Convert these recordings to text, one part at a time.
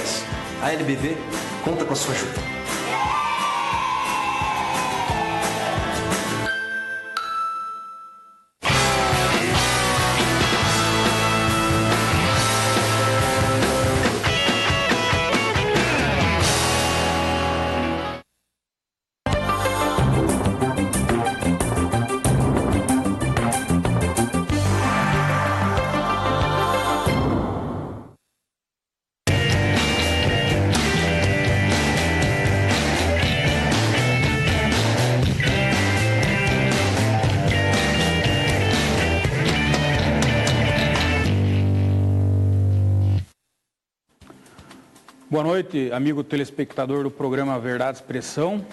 sociais. A LBV conta com a sua ajuda. Boa noite, amigo telespectador do programa Verdade Expressão.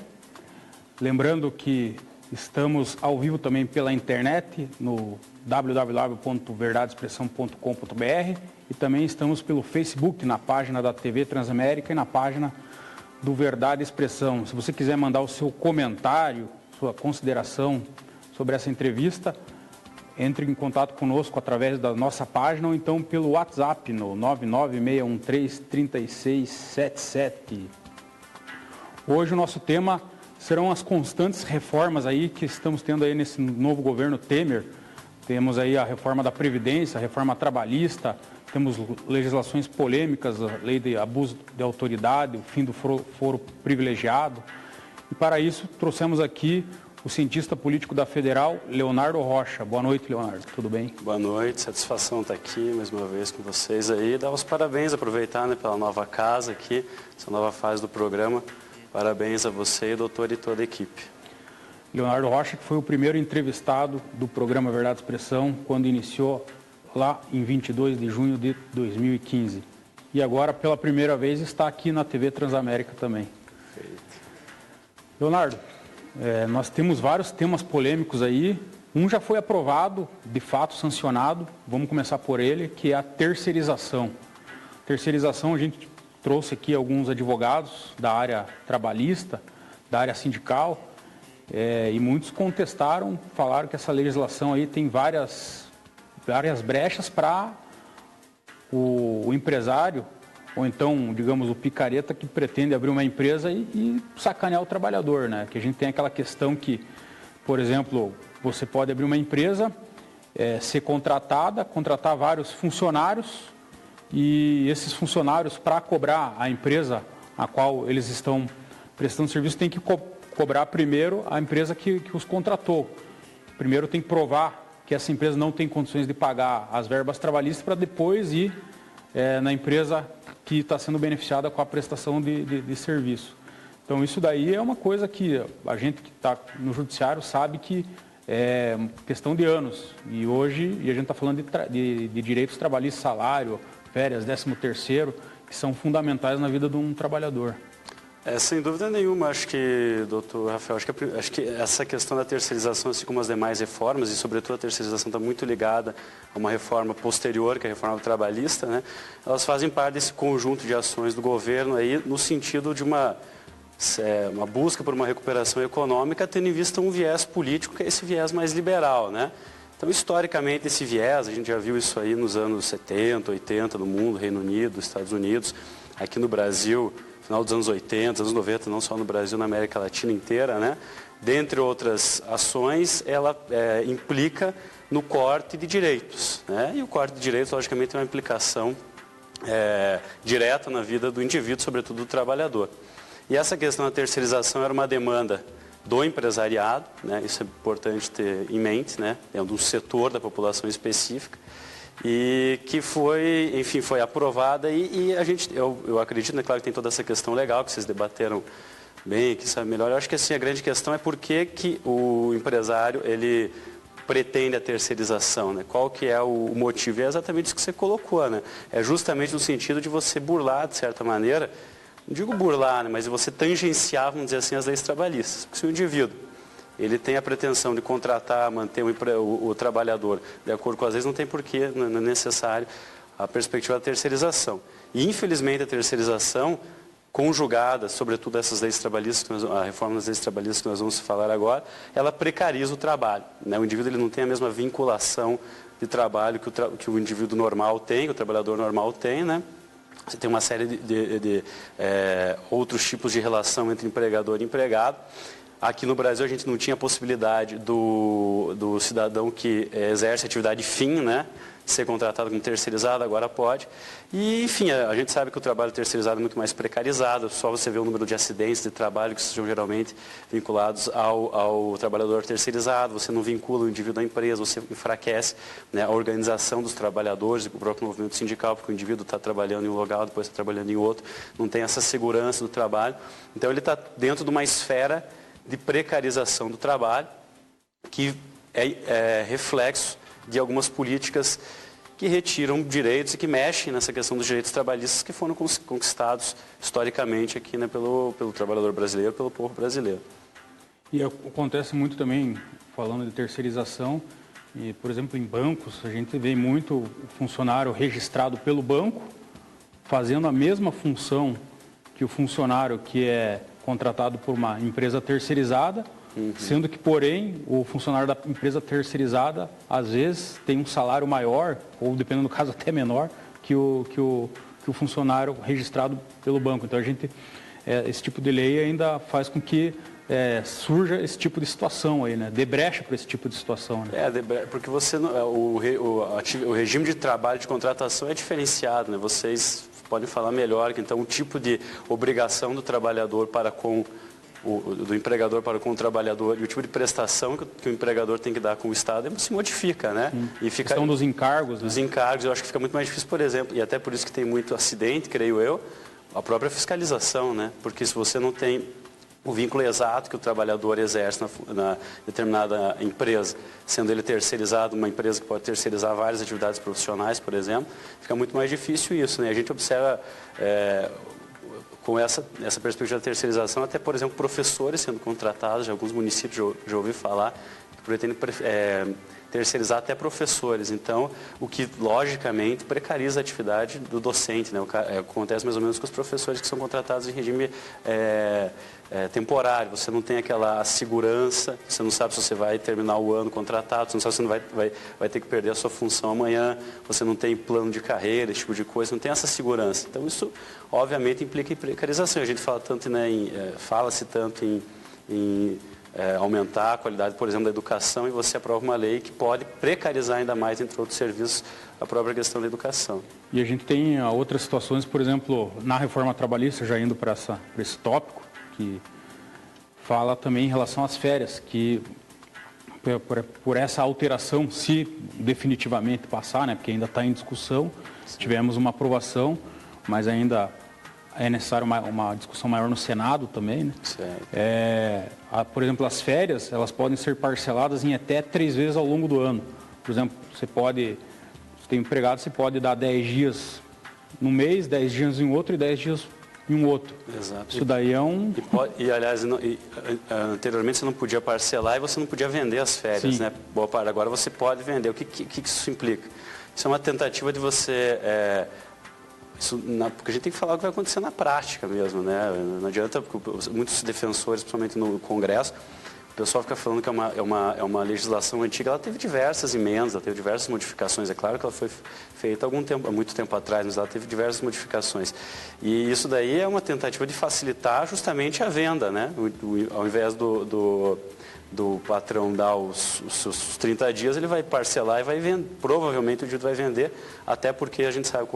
Lembrando que estamos ao vivo também pela internet no www.verdadeexpressão.com.br e também estamos pelo Facebook, na página da TV Transamérica e na página do Verdade Expressão. Se você quiser mandar o seu comentário, sua consideração sobre essa entrevista, entre em contato conosco através da nossa página ou então pelo WhatsApp no 996133677. Hoje o nosso tema serão as constantes reformas aí que estamos tendo aí nesse novo governo Temer. Temos aí a reforma da Previdência, a reforma trabalhista, temos legislações polêmicas, a lei de abuso de autoridade, o fim do foro privilegiado. E para isso trouxemos aqui o cientista político da Federal, Leonardo Rocha. Boa noite, Leonardo. Tudo bem? Boa noite, satisfação estar aqui mais uma vez com vocês aí. Dar os parabéns, aproveitar pela nova casa aqui, essa nova fase do programa. Parabéns a você, e doutor, e toda a equipe. Leonardo Rocha, que foi o primeiro entrevistado do programa Verdade Expressão, quando iniciou lá em 22 de junho de 2015. E agora, pela primeira vez, está aqui na TV Transamérica também. Perfeito. Leonardo, nós temos vários temas polêmicos aí. Um já foi aprovado, de fato sancionado, vamos começar por ele, que é a terceirização. Terceirização, a gente trouxe aqui alguns advogados da área trabalhista, da área sindical, e muitos contestaram, falaram que essa legislação aí tem várias brechas para o empresário, ou então, digamos, o picareta que pretende abrir uma empresa e sacanear o trabalhador, né? Que a gente tem aquela questão que, por exemplo, você pode abrir uma empresa, ser contratar vários funcionários e esses funcionários, para cobrar a empresa a qual eles estão prestando serviço, tem que cobrar primeiro a empresa que os contratou. Primeiro tem que provar que essa empresa não tem condições de pagar as verbas trabalhistas para depois ir na empresa que está sendo beneficiada com a prestação de serviço. Então, isso daí é uma coisa que a gente que está no judiciário sabe que é questão de anos. E hoje a gente está falando de direitos trabalhistas, salário, férias, 13º, que são fundamentais na vida de um trabalhador. Sem dúvida nenhuma, acho que, doutor Rafael, acho que essa questão da terceirização, assim como as demais reformas, e sobretudo a terceirização está muito ligada a uma reforma posterior, que é a reforma trabalhista, né? Elas fazem parte desse conjunto de ações do governo aí, no sentido de uma busca por uma recuperação econômica, tendo em vista um viés político, que é esse viés mais liberal, né? Então, historicamente, esse viés, a gente já viu isso aí nos anos 70, 80, no mundo, Reino Unido, Estados Unidos, aqui no Brasil, final dos anos 80, anos 90, não só no Brasil, na América Latina inteira, né? Dentre outras ações, ela implica no corte de direitos, né? E o corte de direitos, logicamente, tem uma implicação direta na vida do indivíduo, sobretudo do trabalhador. E essa questão da terceirização era uma demanda do empresariado, né? Isso é importante ter em mente, né? É um setor da população específica, e que foi aprovada e eu acredito, né, claro que tem toda essa questão legal que vocês debateram bem, que sabe melhor. Eu acho que assim, a grande questão é por que o empresário ele pretende a terceirização, né? Qual que é o motivo? É exatamente isso que você colocou, né? É justamente no sentido de você burlar, de certa maneira, não digo burlar, né, mas você tangenciar, vamos dizer assim, as leis trabalhistas. Porque se o indivíduo ele tem a pretensão de contratar, manter o trabalhador de acordo com as leis, não tem porquê, não é necessário a perspectiva da terceirização. E, infelizmente, a terceirização, conjugada, sobretudo essas leis trabalhistas, a reforma das leis trabalhistas que nós vamos falar agora, ela precariza o trabalho, né? O indivíduo ele não tem a mesma vinculação de trabalho que o indivíduo normal tem, que o trabalhador normal tem, né? Você tem uma série de outros tipos de relação entre empregador e empregado. Aqui no Brasil a gente não tinha a possibilidade do cidadão que exerce atividade fim, né, ser contratado como terceirizado, agora pode. E, enfim, a gente sabe que o trabalho terceirizado é muito mais precarizado, só você vê o número de acidentes de trabalho que são geralmente vinculados ao trabalhador terceirizado, você não vincula o indivíduo à empresa, você enfraquece, né, a organização dos trabalhadores, o próprio movimento sindical, porque o indivíduo está trabalhando em um lugar, depois está trabalhando em outro, não tem essa segurança do trabalho. Então ele está dentro de uma esfera de precarização do trabalho, que é reflexo de algumas políticas que retiram direitos e que mexem nessa questão dos direitos trabalhistas que foram conquistados historicamente aqui, né, pelo trabalhador brasileiro, pelo povo brasileiro. E acontece muito também, falando de terceirização, e, por exemplo, em bancos, a gente vê muito o funcionário registrado pelo banco fazendo a mesma função que o funcionário que é contratado por uma empresa terceirizada, sendo que, porém, o funcionário da empresa terceirizada, às vezes, tem um salário maior, ou, dependendo do caso, até menor, que o funcionário registrado pelo banco. Então, esse tipo de lei ainda faz com que surja esse tipo de situação aí, né? Dê brecha para esse tipo de situação. Né? Porque o regime de trabalho de contratação é diferenciado, né? Vocês podem falar melhor, que então o tipo de obrigação do trabalhador para com do empregador para com o trabalhador e o tipo de prestação que o empregador tem que dar com o Estado se modifica, né? E fica a questão dos encargos, né? Dos encargos, eu acho que fica muito mais difícil, por exemplo, e até por isso que tem muito acidente, creio eu, a própria fiscalização, né? Porque se você não tem o vínculo exato que o trabalhador exerce na determinada empresa, sendo ele terceirizado, uma empresa que pode terceirizar várias atividades profissionais, por exemplo, fica muito mais difícil isso, né? A gente observa com essa perspectiva da terceirização, até, por exemplo, professores sendo contratados, de alguns municípios já ouvi falar, que pretendem terceirizar até professores. Então, o que, logicamente, precariza a atividade do docente, né? Acontece mais ou menos com os professores que são contratados em regime temporário. Você não tem aquela segurança, você não sabe se você vai terminar o ano contratado, você não sabe se você vai ter que perder a sua função amanhã, você não tem plano de carreira, esse tipo de coisa, não tem essa segurança. Então, isso, obviamente, implica em precarização. A gente fala tanto, né, fala-se tanto em aumentar a qualidade, por exemplo, da educação, e você aprova uma lei que pode precarizar ainda mais, entre outros serviços, a própria questão da educação. E a gente tem outras situações, por exemplo, na reforma trabalhista, já indo para esse tópico, que fala também em relação às férias, que por essa alteração, se definitivamente passar, né, porque ainda está em discussão, sim, tivemos uma aprovação, mas ainda é necessário uma discussão maior no Senado também, né? Por exemplo, as férias, elas podem ser parceladas em até 3 vezes ao longo do ano. Por exemplo, se tem empregado, você pode dar 10 dias num mês, 10 dias em outro e 10 dias em um outro. Exato. Isso daí é um... aliás, anteriormente você não podia parcelar e você não podia vender as férias, né? Boa parte. Agora você pode vender. O que isso implica? Isso é uma tentativa de você... porque a gente tem que falar o que vai acontecer na prática mesmo, né? Não adianta, porque muitos defensores, principalmente no Congresso, o pessoal fica falando que é uma legislação antiga. Ela teve diversas emendas, ela teve diversas modificações. É claro que ela foi feita há muito tempo atrás, mas ela teve diversas modificações. E isso daí é uma tentativa de facilitar justamente a venda, né? Ao invés do patrão dar os seus 30 dias, ele vai parcelar e vai vender. Provavelmente o indivíduo vai vender, até porque a gente sabe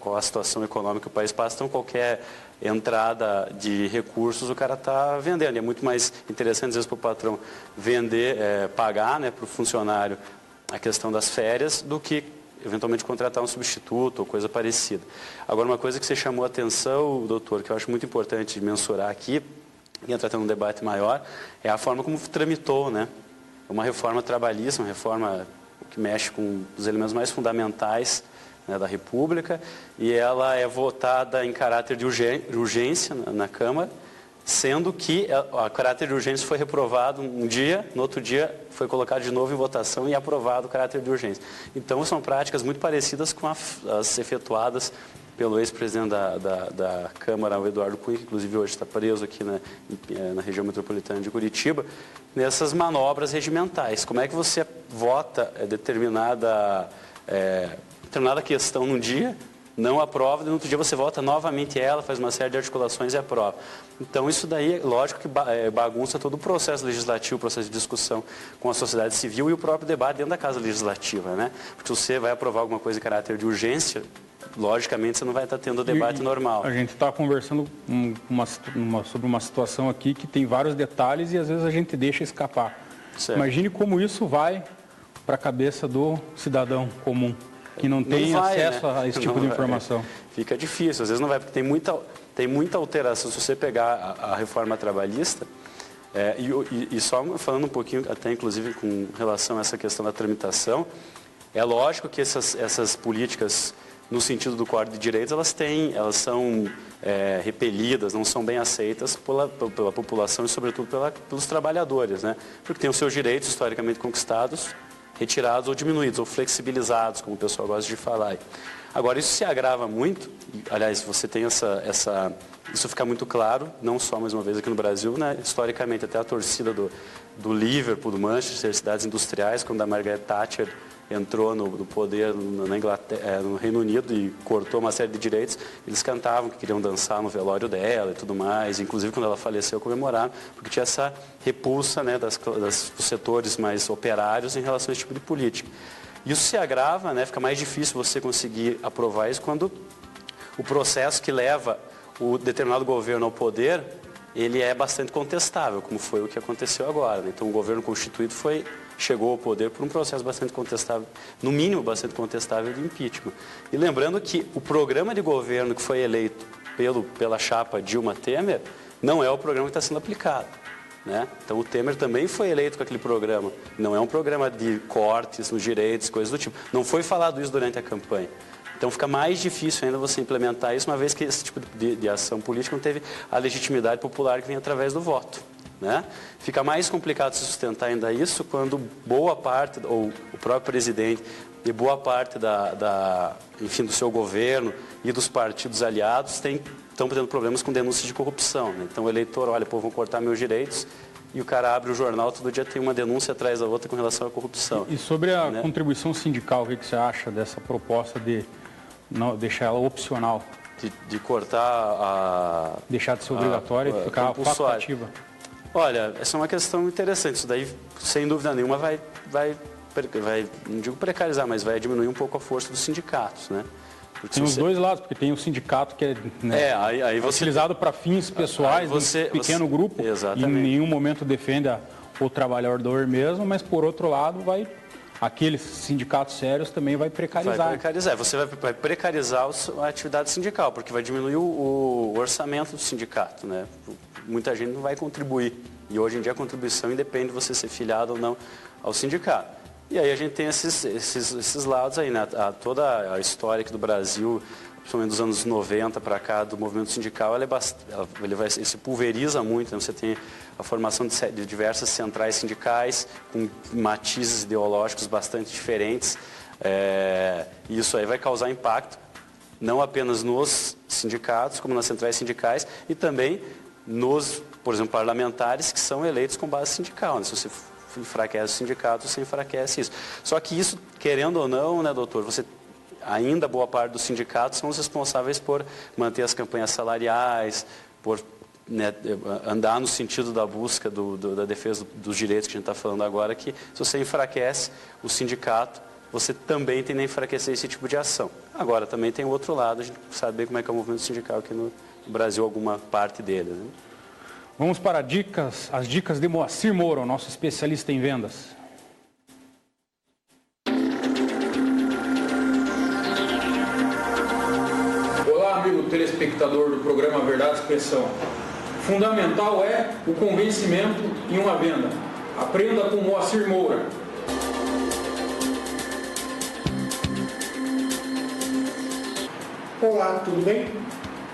qual a situação econômica que o país passa, então qualquer entrada de recursos o cara está vendendo. E é muito mais interessante, às vezes, para o patrão vender, pagar, né, para o funcionário a questão das férias, do que eventualmente contratar um substituto ou coisa parecida. Agora, uma coisa que você chamou a atenção, doutor, que eu acho muito importante mensurar aqui, e entrar num debate maior, é a forma como tramitou, né? Uma reforma trabalhista, uma reforma que mexe com os elementos mais fundamentais, né, da República, e ela é votada em caráter de urgência na Câmara, sendo que a caráter de urgência foi reprovado um dia, no outro dia foi colocado de novo em votação e aprovado o caráter de urgência. Então, são práticas muito parecidas com as efetuadas pelo ex-presidente da Câmara, o Eduardo Cunha, que inclusive hoje está preso aqui na região metropolitana de Curitiba, nessas manobras regimentais. Como é que você vota determinada questão num dia, não aprova, e no outro dia você volta novamente ela, faz uma série de articulações e aprova. Então isso daí, lógico que bagunça todo o processo legislativo, o processo de discussão com a sociedade civil e o próprio debate dentro da Casa Legislativa, né? Porque se você vai aprovar alguma coisa em caráter de urgência, logicamente você não vai estar tendo o debate normal. A gente está conversando sobre uma situação aqui que tem vários detalhes e às vezes a gente deixa escapar. Certo. Imagine como isso vai para a cabeça do cidadão comum, que não tem acesso, né, a esse tipo de informação. Fica difícil, às vezes não vai, porque tem muita alteração. Se você pegar a reforma trabalhista, e só falando um pouquinho, até inclusive com relação a essa questão da tramitação, é lógico que essas políticas, no sentido do Código de Direitos, elas são repelidas, não são bem aceitas pela população e, sobretudo, pelos trabalhadores, né? Porque tem os seus direitos historicamente conquistados, retirados ou diminuídos, ou flexibilizados, como o pessoal gosta de falar. Agora, isso se agrava muito, aliás, você tem isso fica muito claro, não só, mais uma vez, aqui no Brasil, né? Historicamente, até a torcida do Liverpool, do Manchester, cidades industriais, quando a Margaret Thatcher entrou no poder na Inglaterra, no Reino Unido e cortou uma série de direitos, eles cantavam que queriam dançar no velório dela e tudo mais, inclusive quando ela faleceu comemoraram, porque tinha essa repulsa, né, dos setores mais operários em relação a esse tipo de política. Isso se agrava, né, fica mais difícil você conseguir aprovar isso quando o processo que leva o determinado governo ao poder, ele é bastante contestável, como foi o que aconteceu agora, né? Então o governo constituído chegou ao poder por um processo bastante contestável, no mínimo bastante contestável de impeachment. E lembrando que o programa de governo que foi eleito pela chapa Dilma Temer não é o programa que está sendo aplicado, né? Então o Temer também foi eleito com aquele programa. Não é um programa de cortes nos direitos, coisas do tipo. Não foi falado isso durante a campanha. Então fica mais difícil ainda você implementar isso, uma vez que esse tipo de ação política não teve a legitimidade popular que vem através do voto, né? Fica mais complicado se sustentar ainda isso quando boa parte, ou o próprio presidente e boa parte do seu governo e dos partidos aliados estão tendo problemas com denúncias de corrupção, né? Então o eleitor, olha, pô, vão cortar meus direitos, e o cara abre o jornal, todo dia tem uma denúncia atrás da outra com relação à corrupção. E sobre a contribuição sindical, o que você acha dessa proposta de não deixar ela opcional? De cortar deixar de ser obrigatória e ficar facultativa. Olha, essa é uma questão interessante. Isso daí, sem dúvida nenhuma, vai não digo precarizar, mas vai diminuir um pouco a força dos sindicatos, né? Porque tem os dois lados, porque tem o sindicato que é utilizado para fins pessoais, pequeno grupo, exatamente. E em nenhum momento defende o trabalhador mesmo, mas por outro lado aqueles sindicatos sérios também vai precarizar. Vai precarizar. Você vai precarizar a atividade sindical, porque vai diminuir o orçamento do sindicato, né? Muita gente não vai contribuir. E hoje em dia a contribuição independe de você ser filiado ou não ao sindicato. E aí a gente tem esses lados aí, né? Toda a história aqui do Brasil, principalmente dos anos 90 para cá, do movimento sindical, ele se pulveriza muito, né? Você tem a formação de diversas centrais sindicais, com matizes ideológicos bastante diferentes, e isso aí vai causar impacto, não apenas nos sindicatos, como nas centrais sindicais, e também nos, por exemplo, parlamentares que são eleitos com base sindical, né? Se você enfraquece o sindicato, você enfraquece isso. Só que isso, querendo ou não, né, doutor, ainda boa parte dos sindicatos são os responsáveis por manter as campanhas salariais, por, né, andar no sentido da busca da defesa dos direitos que a gente está falando agora, que se você enfraquece o sindicato, você também tende a enfraquecer esse tipo de ação. Agora, também tem o outro lado, a gente sabe bem como é que é o movimento sindical aqui no Brasil, alguma parte dele, né? Vamos para as dicas de Moacir Moura, o nosso especialista em vendas. Olá, amigo telespectador do programa Verdade e Expressão. Fundamental é o convencimento em uma venda. Aprenda com Moacir Moura. Olá, tudo bem?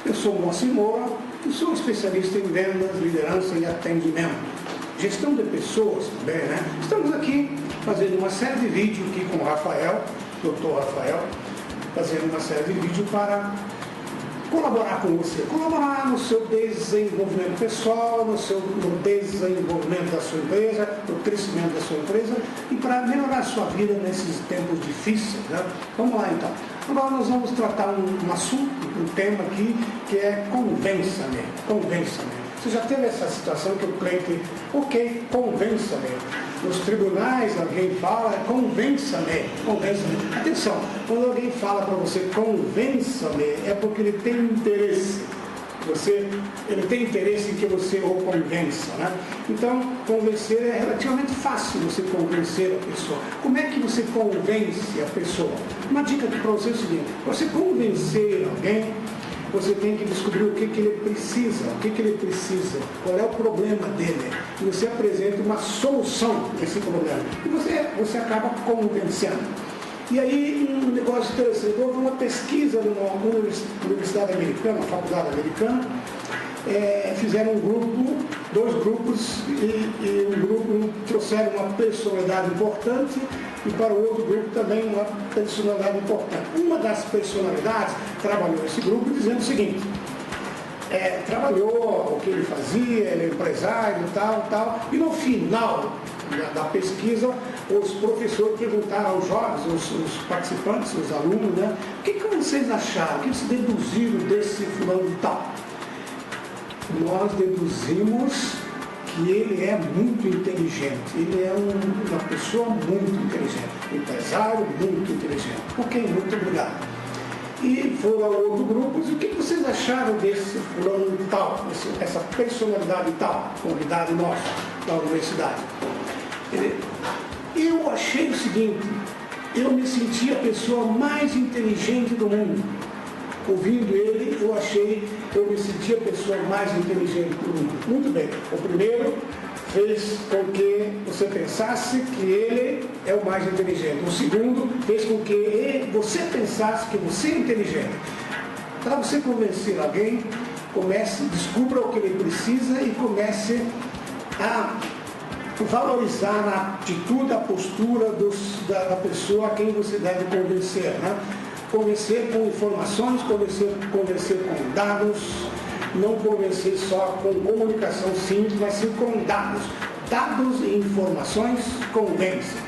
Eu sou o Moacir Moura e sou especialista em vendas, liderança e atendimento. Gestão de pessoas também, né? Estamos aqui fazendo uma série de vídeos aqui com o Rafael, Dr. Rafael, fazendo uma série de vídeos para colaborar com você, colaborar no seu desenvolvimento pessoal, no desenvolvimento da sua empresa, no crescimento da sua empresa e para melhorar a sua vida nesses tempos difíceis, né? Vamos lá então. Agora nós vamos tratar um assunto, um tema aqui que é convença-me. Você já teve essa situação que o cliente, ok, convença-me. Nos tribunais alguém fala, convença-me. Atenção, quando alguém fala para você, convença-me, é porque ele tem interesse. Ele tem interesse em que você o convença, né? Então, convencer é relativamente fácil você convencer a pessoa. Como é que você convence a pessoa? Uma dica para você é o seguinte, para você convencer alguém, você tem que descobrir o que ele precisa, qual é o problema dele. E você apresenta uma solução desse problema. E você acaba convencendo. E aí, um negócio interessante, houve uma pesquisa numa universidade americana, uma faculdade americana, fizeram dois grupos, e um grupo trouxeram uma personalidade importante e para o outro grupo também uma personalidade importante. Uma das personalidades trabalhou esse grupo dizendo o seguinte, trabalhou o que ele fazia, ele é empresário, tal, e no final da pesquisa, os professores perguntaram aos jovens, os participantes, os alunos, né, o que vocês acharam, o que vocês deduziram desse fulano de tal? Nós deduzimos que ele é muito inteligente, ele é uma pessoa muito inteligente, um empresário muito inteligente. Ok, muito obrigado. E foram ao outro grupo, e o que vocês acharam desse fulano de tal, essa personalidade tal, convidado nosso da universidade? Eu achei o seguinte, eu me senti a pessoa mais inteligente do mundo. Ouvindo ele, eu me senti a pessoa mais inteligente do mundo. Muito bem. O primeiro fez com que você pensasse que ele é o mais inteligente. O segundo fez com que você pensasse que você é inteligente. Para você convencer alguém, descubra o que ele precisa e comece a valorizar a atitude, a postura da pessoa a quem você deve convencer, né? Convencer com informações, convencer com dados, não convencer só com comunicação simples, mas sim com dados. Dados e informações convencem.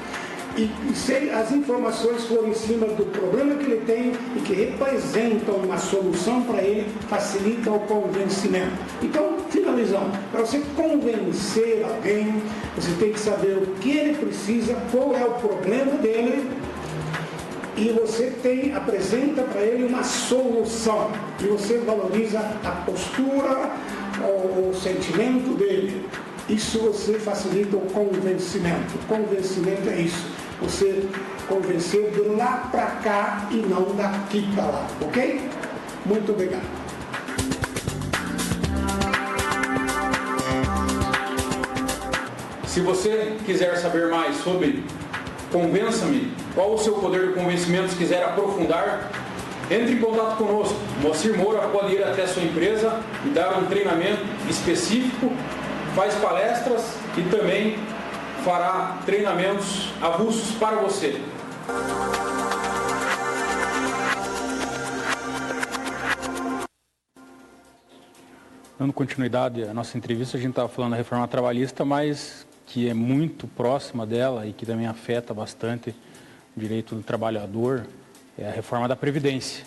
E se as informações forem em cima do problema que ele tem e que representam uma solução para ele, facilitam o convencimento. Então, finalizando, para você convencer alguém, você tem que saber o que ele precisa, qual é o problema dele, e você apresenta para ele uma solução. E você valoriza a postura, o sentimento dele. Isso você facilita o convencimento. O convencimento é isso. Você convencer de lá para cá e não daqui para lá. Ok? Muito obrigado. Se você quiser saber mais sobre Convença-me, qual o seu poder de convencimento, se quiser aprofundar, entre em contato conosco. Moacir Moura pode ir até a sua empresa e dar um treinamento específico, faz palestras e também fará treinamentos avulsos para você. Dando continuidade à nossa entrevista, a gente estava falando da reforma trabalhista, mas que é muito próxima dela e que também afeta bastante o direito do trabalhador, é a reforma da Previdência.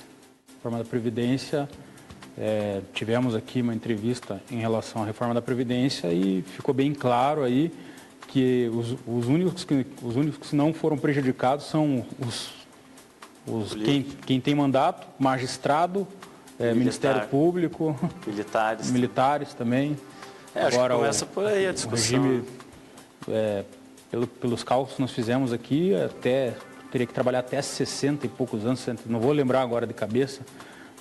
A reforma da Previdência, tivemos aqui uma entrevista em relação à reforma da Previdência e ficou bem claro aí que os únicos que não foram prejudicados são quem tem mandato, magistrado, Ministério Público, militares também. Agora, acho que começa por aí a discussão. O regime, pelos cálculos que nós fizemos aqui, teria que trabalhar até 60 e poucos anos, não vou lembrar agora de cabeça,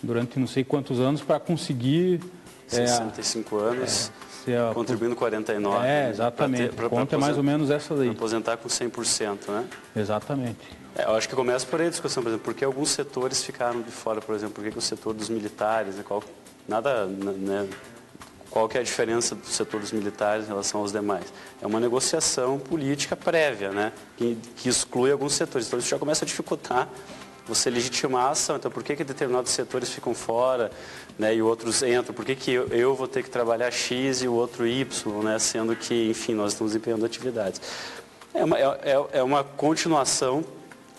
durante não sei quantos anos para conseguir... 65 anos, contribuindo 49. Exatamente. A conta é mais ou menos essa daí. Aposentar com 100%, né? Exatamente. Eu acho que começa por aí a discussão, por exemplo, por que alguns setores ficaram de fora, por exemplo, por que o setor dos militares, qual que é a diferença do setor dos militares em relação aos demais? É uma negociação política prévia, né? Que exclui alguns setores. Então isso já começa a dificultar você legitimar a ação. Então, por que determinados setores ficam fora, né, e outros entram? Por que eu vou ter que trabalhar X e o outro Y, né, sendo que, enfim, nós estamos desempenhando atividades? É uma continuação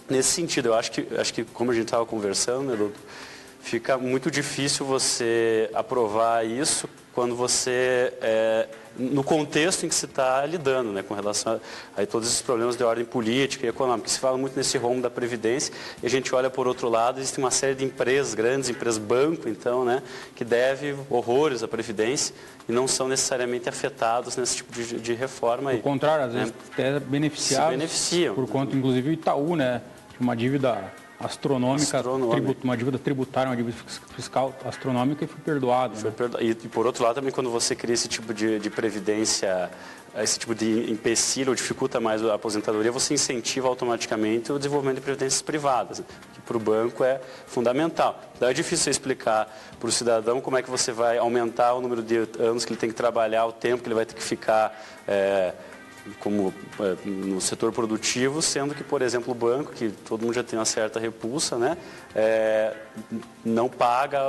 nesse sentido. Eu acho que como a gente estava conversando, né, doutor, fica muito difícil você aprovar isso quando você, no contexto em que se está lidando, né, com relação a todos esses problemas de ordem política e econômica. Se fala muito nesse rombo da Previdência e a gente olha por outro lado, existe uma série de empresas, grandes empresas, banco, então, né, que deve horrores à Previdência e não são necessariamente afetados nesse tipo de reforma aí. Ao contrário, às vezes até beneficiados. Se beneficiam. Por conta, inclusive, o Itaú, né, tinha uma dívida astronômica, uma dívida tributária, uma dívida fiscal astronômica e foi perdoado. Foi perdoado. E por outro lado também quando você cria esse tipo de previdência, esse tipo de empecilho ou dificulta mais a aposentadoria, você incentiva automaticamente o desenvolvimento de previdências privadas, né? Que para o banco é fundamental. Então é difícil você explicar para o cidadão como é que você vai aumentar o número de anos que ele tem que trabalhar, o tempo que ele vai ter que ficar no setor produtivo, sendo que, por exemplo, o banco, que todo mundo já tem uma certa repulsa, né, não paga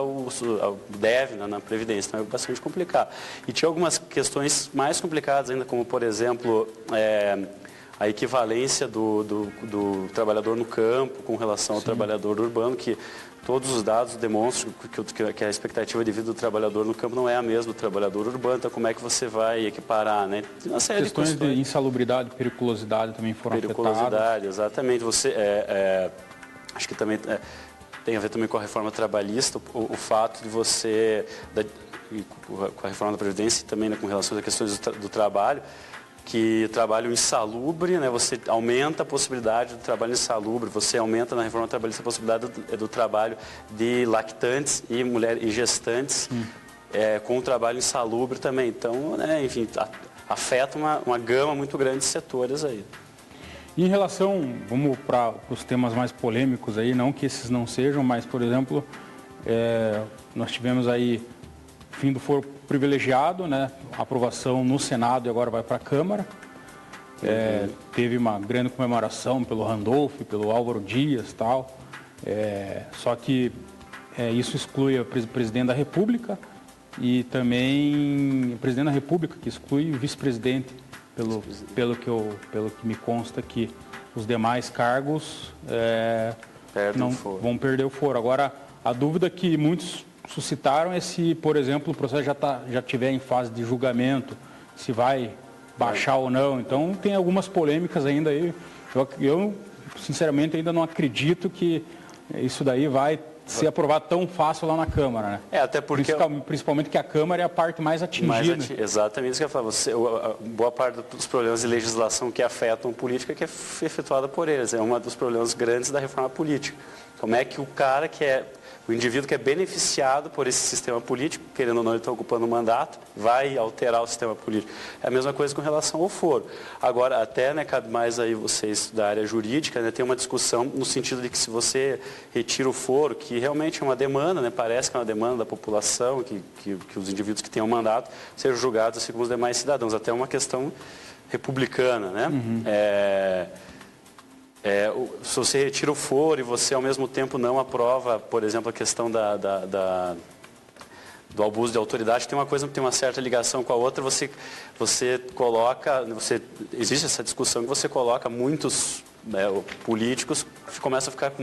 deve na Previdência, então é bastante complicado. E tinha algumas questões mais complicadas ainda, como, por exemplo, a equivalência do trabalhador no campo com relação ao trabalhador urbano, que todos os dados demonstram que a expectativa de vida do trabalhador no campo não é a mesma do trabalhador urbano, então como é que você vai equiparar, né? Uma série questões de insalubridade, periculosidade também foram afetadas. Exatamente. Você, acho que também tem a ver também com a reforma trabalhista, o fato de você, com a reforma da Previdência e também, né, com relação às questões do trabalho, que trabalho insalubre, né, você aumenta a possibilidade do trabalho insalubre, você aumenta na reforma trabalhista a possibilidade do trabalho de lactantes e gestantes com o trabalho insalubre também. Então, né, enfim, afeta uma gama muito grande de setores aí. Em relação, vamos para os temas mais polêmicos aí, não que esses não sejam, mas, por exemplo, nós tivemos aí fim do foro privilegiado, né? Aprovação no Senado e agora vai para a Câmara. Teve uma grande comemoração pelo Randolph, pelo Álvaro Dias e tal. Só que isso exclui o presidente da República e também o presidente da República, que exclui o vice-presidente, pelo que me consta aqui. Os demais cargos vão perder o foro. Agora, a dúvida que muitos suscitaram é se, por exemplo, o processo já estiver em fase de julgamento, se vai baixar ou não. Então, tem algumas polêmicas ainda aí. Eu sinceramente, ainda não acredito que isso daí vai ser aprovado tão fácil lá na Câmara, né? Até porque... Principalmente que a Câmara é a parte mais atingida. Exatamente isso que eu ia falar. Boa parte dos problemas de legislação que afetam a política que é efetuada por eles. É um dos problemas grandes da reforma política. Como é que o indivíduo que é beneficiado por esse sistema político, querendo ou não, ele está ocupando um mandato, vai alterar o sistema político. É a mesma coisa com relação ao foro. Agora, até, né, cabe mais aí vocês da área jurídica, né, tem uma discussão no sentido de que se você retira o foro, que realmente é uma demanda, né, parece que é uma demanda da população, que os indivíduos que tenham mandato sejam julgados assim como os demais cidadãos. Até uma questão republicana, né? Se você retira o foro e você ao mesmo tempo não aprova, por exemplo, a questão do abuso de autoridade, tem uma coisa que tem uma certa ligação com a outra, você coloca, existe essa discussão que você coloca muitos políticos que começam a ficar com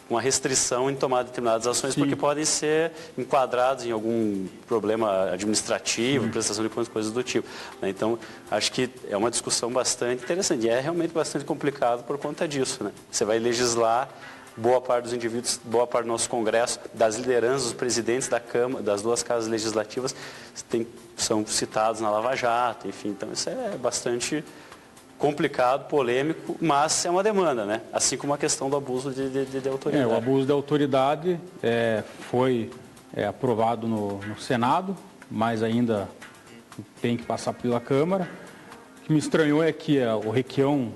uma restrição em tomar determinadas ações, porque podem ser enquadrados em algum problema administrativo, prestação de contas, coisas do tipo. Então, acho que é uma discussão bastante interessante e é realmente bastante complicado por conta disso, né? Você vai legislar, boa parte dos indivíduos, boa parte do nosso Congresso, das lideranças, dos presidentes da Câmara, das duas casas legislativas, são citados na Lava Jato, enfim, então isso é bastante complicado, polêmico, mas é uma demanda, né? Assim como a questão do abuso de autoridade. O abuso de autoridade foi aprovado no Senado, mas ainda tem que passar pela Câmara. O que me estranhou é que o Requião,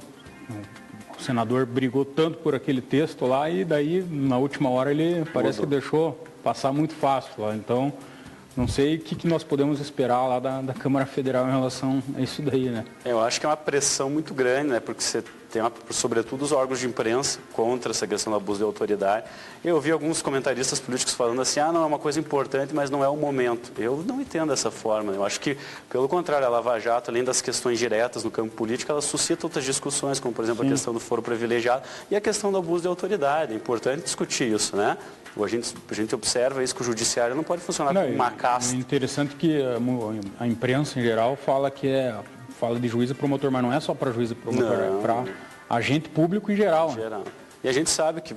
o senador, brigou tanto por aquele texto lá e daí, na última hora, ele parece que deixou passar muito fácil lá. Então, não sei o que nós podemos esperar lá da Câmara Federal em relação a isso daí, né? Eu acho que é uma pressão muito grande, né? Porque você sobretudo os órgãos de imprensa, contra essa questão do abuso de autoridade. Eu vi alguns comentaristas políticos falando assim, não, é uma coisa importante, mas não é o momento. Eu não entendo dessa forma. Eu acho que, pelo contrário, a Lava Jato, além das questões diretas no campo político, ela suscita outras discussões, como, por exemplo, a questão do foro privilegiado e a questão do abuso de autoridade. É importante discutir isso, né? A gente observa isso, que o judiciário não pode funcionar como uma casta. É interessante que a imprensa, em geral, fala de juiz e promotor, mas não é só para juiz e promotor, é para agente público em geral. E a gente sabe que,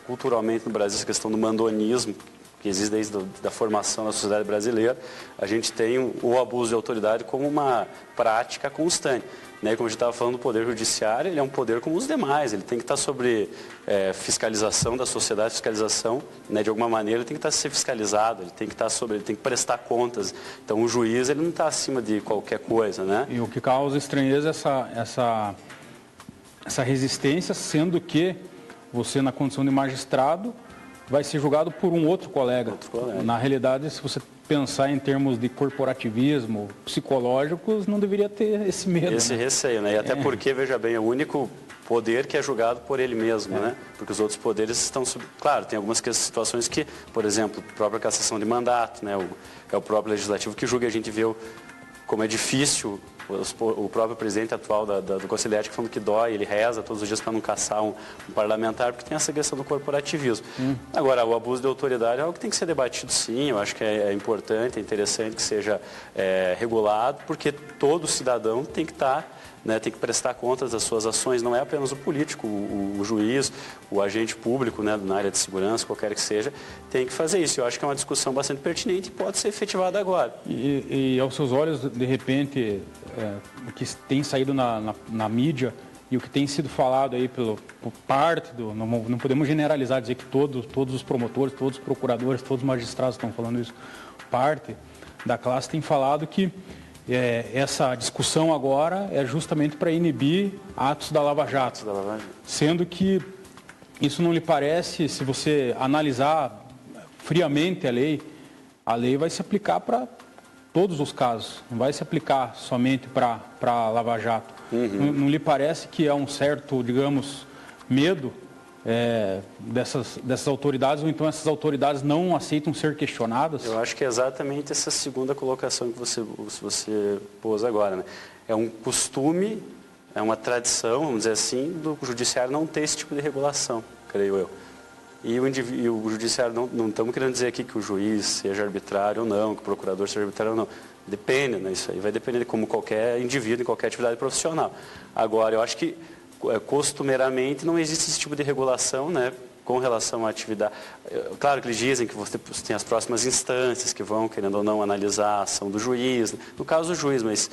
culturalmente no Brasil, essa questão do mandonismo, que existe desde a formação da sociedade brasileira, a gente tem o abuso de autoridade como uma prática constante. Né? Como a gente estava falando, o Poder Judiciário, ele é um poder como os demais, ele tem que estar sobre fiscalização da sociedade, fiscalização, né? De alguma maneira, ele tem que estar ser fiscalizado, ele tem que estar ele tem que prestar contas. Então, o juiz, ele não está acima de qualquer coisa, né? E o que causa estranheza é essa resistência, sendo que você, na condição de magistrado, vai ser julgado por um outro colega. Na realidade, se você pensar em termos de corporativismo, psicológicos, não deveria ter esse medo. Esse receio, né? E até porque, veja bem, é o único poder que é julgado por ele mesmo, né? Porque os outros poderes estão... Claro, tem algumas situações que, por exemplo, a própria cassação de mandato, né? É o próprio legislativo que julga. A gente vê como é difícil. O próprio presidente atual do Conselho de Ética falando que dói, ele reza todos os dias para não caçar um parlamentar, porque tem essa questão do corporativismo. Agora, o abuso de autoridade é algo que tem que ser debatido, sim. Eu acho que é importante, é interessante que seja regulado, porque todo cidadão tem que estar... Né, tem que prestar contas das suas ações, não é apenas o político, o juiz, o agente público, né, na área de segurança, qualquer que seja, tem que fazer isso. Eu acho que é uma discussão bastante pertinente e pode ser efetivada agora. E aos seus olhos, de repente, o que tem saído na mídia e o que tem sido falado aí por parte não podemos generalizar, dizer que todos os promotores, todos os procuradores, todos os magistrados estão falando isso, parte da classe tem falado que essa discussão agora é justamente para inibir atos da Lava Jato. Sendo que isso não lhe parece, se você analisar friamente a lei vai se aplicar para todos os casos, não vai se aplicar somente para a Lava Jato. Não lhe parece que há um certo, digamos, medo dessas autoridades, ou então essas autoridades não aceitam ser questionadas? Eu acho que é exatamente essa segunda colocação que você pôs agora, né? É um costume, é uma tradição, vamos dizer assim, do judiciário não ter esse tipo de regulação, creio eu. E o judiciário, não estamos querendo dizer aqui que o juiz seja arbitrário ou não, que o procurador seja arbitrário ou não. Depende, né? Isso aí vai depender de como qualquer indivíduo, em qualquer atividade profissional. Agora, eu acho que costumeiramente não existe esse tipo de regulação, né, com relação à atividade. Claro que eles dizem que você tem as próximas instâncias que vão, querendo ou não, analisar a ação do juiz, né? No caso do juiz, mas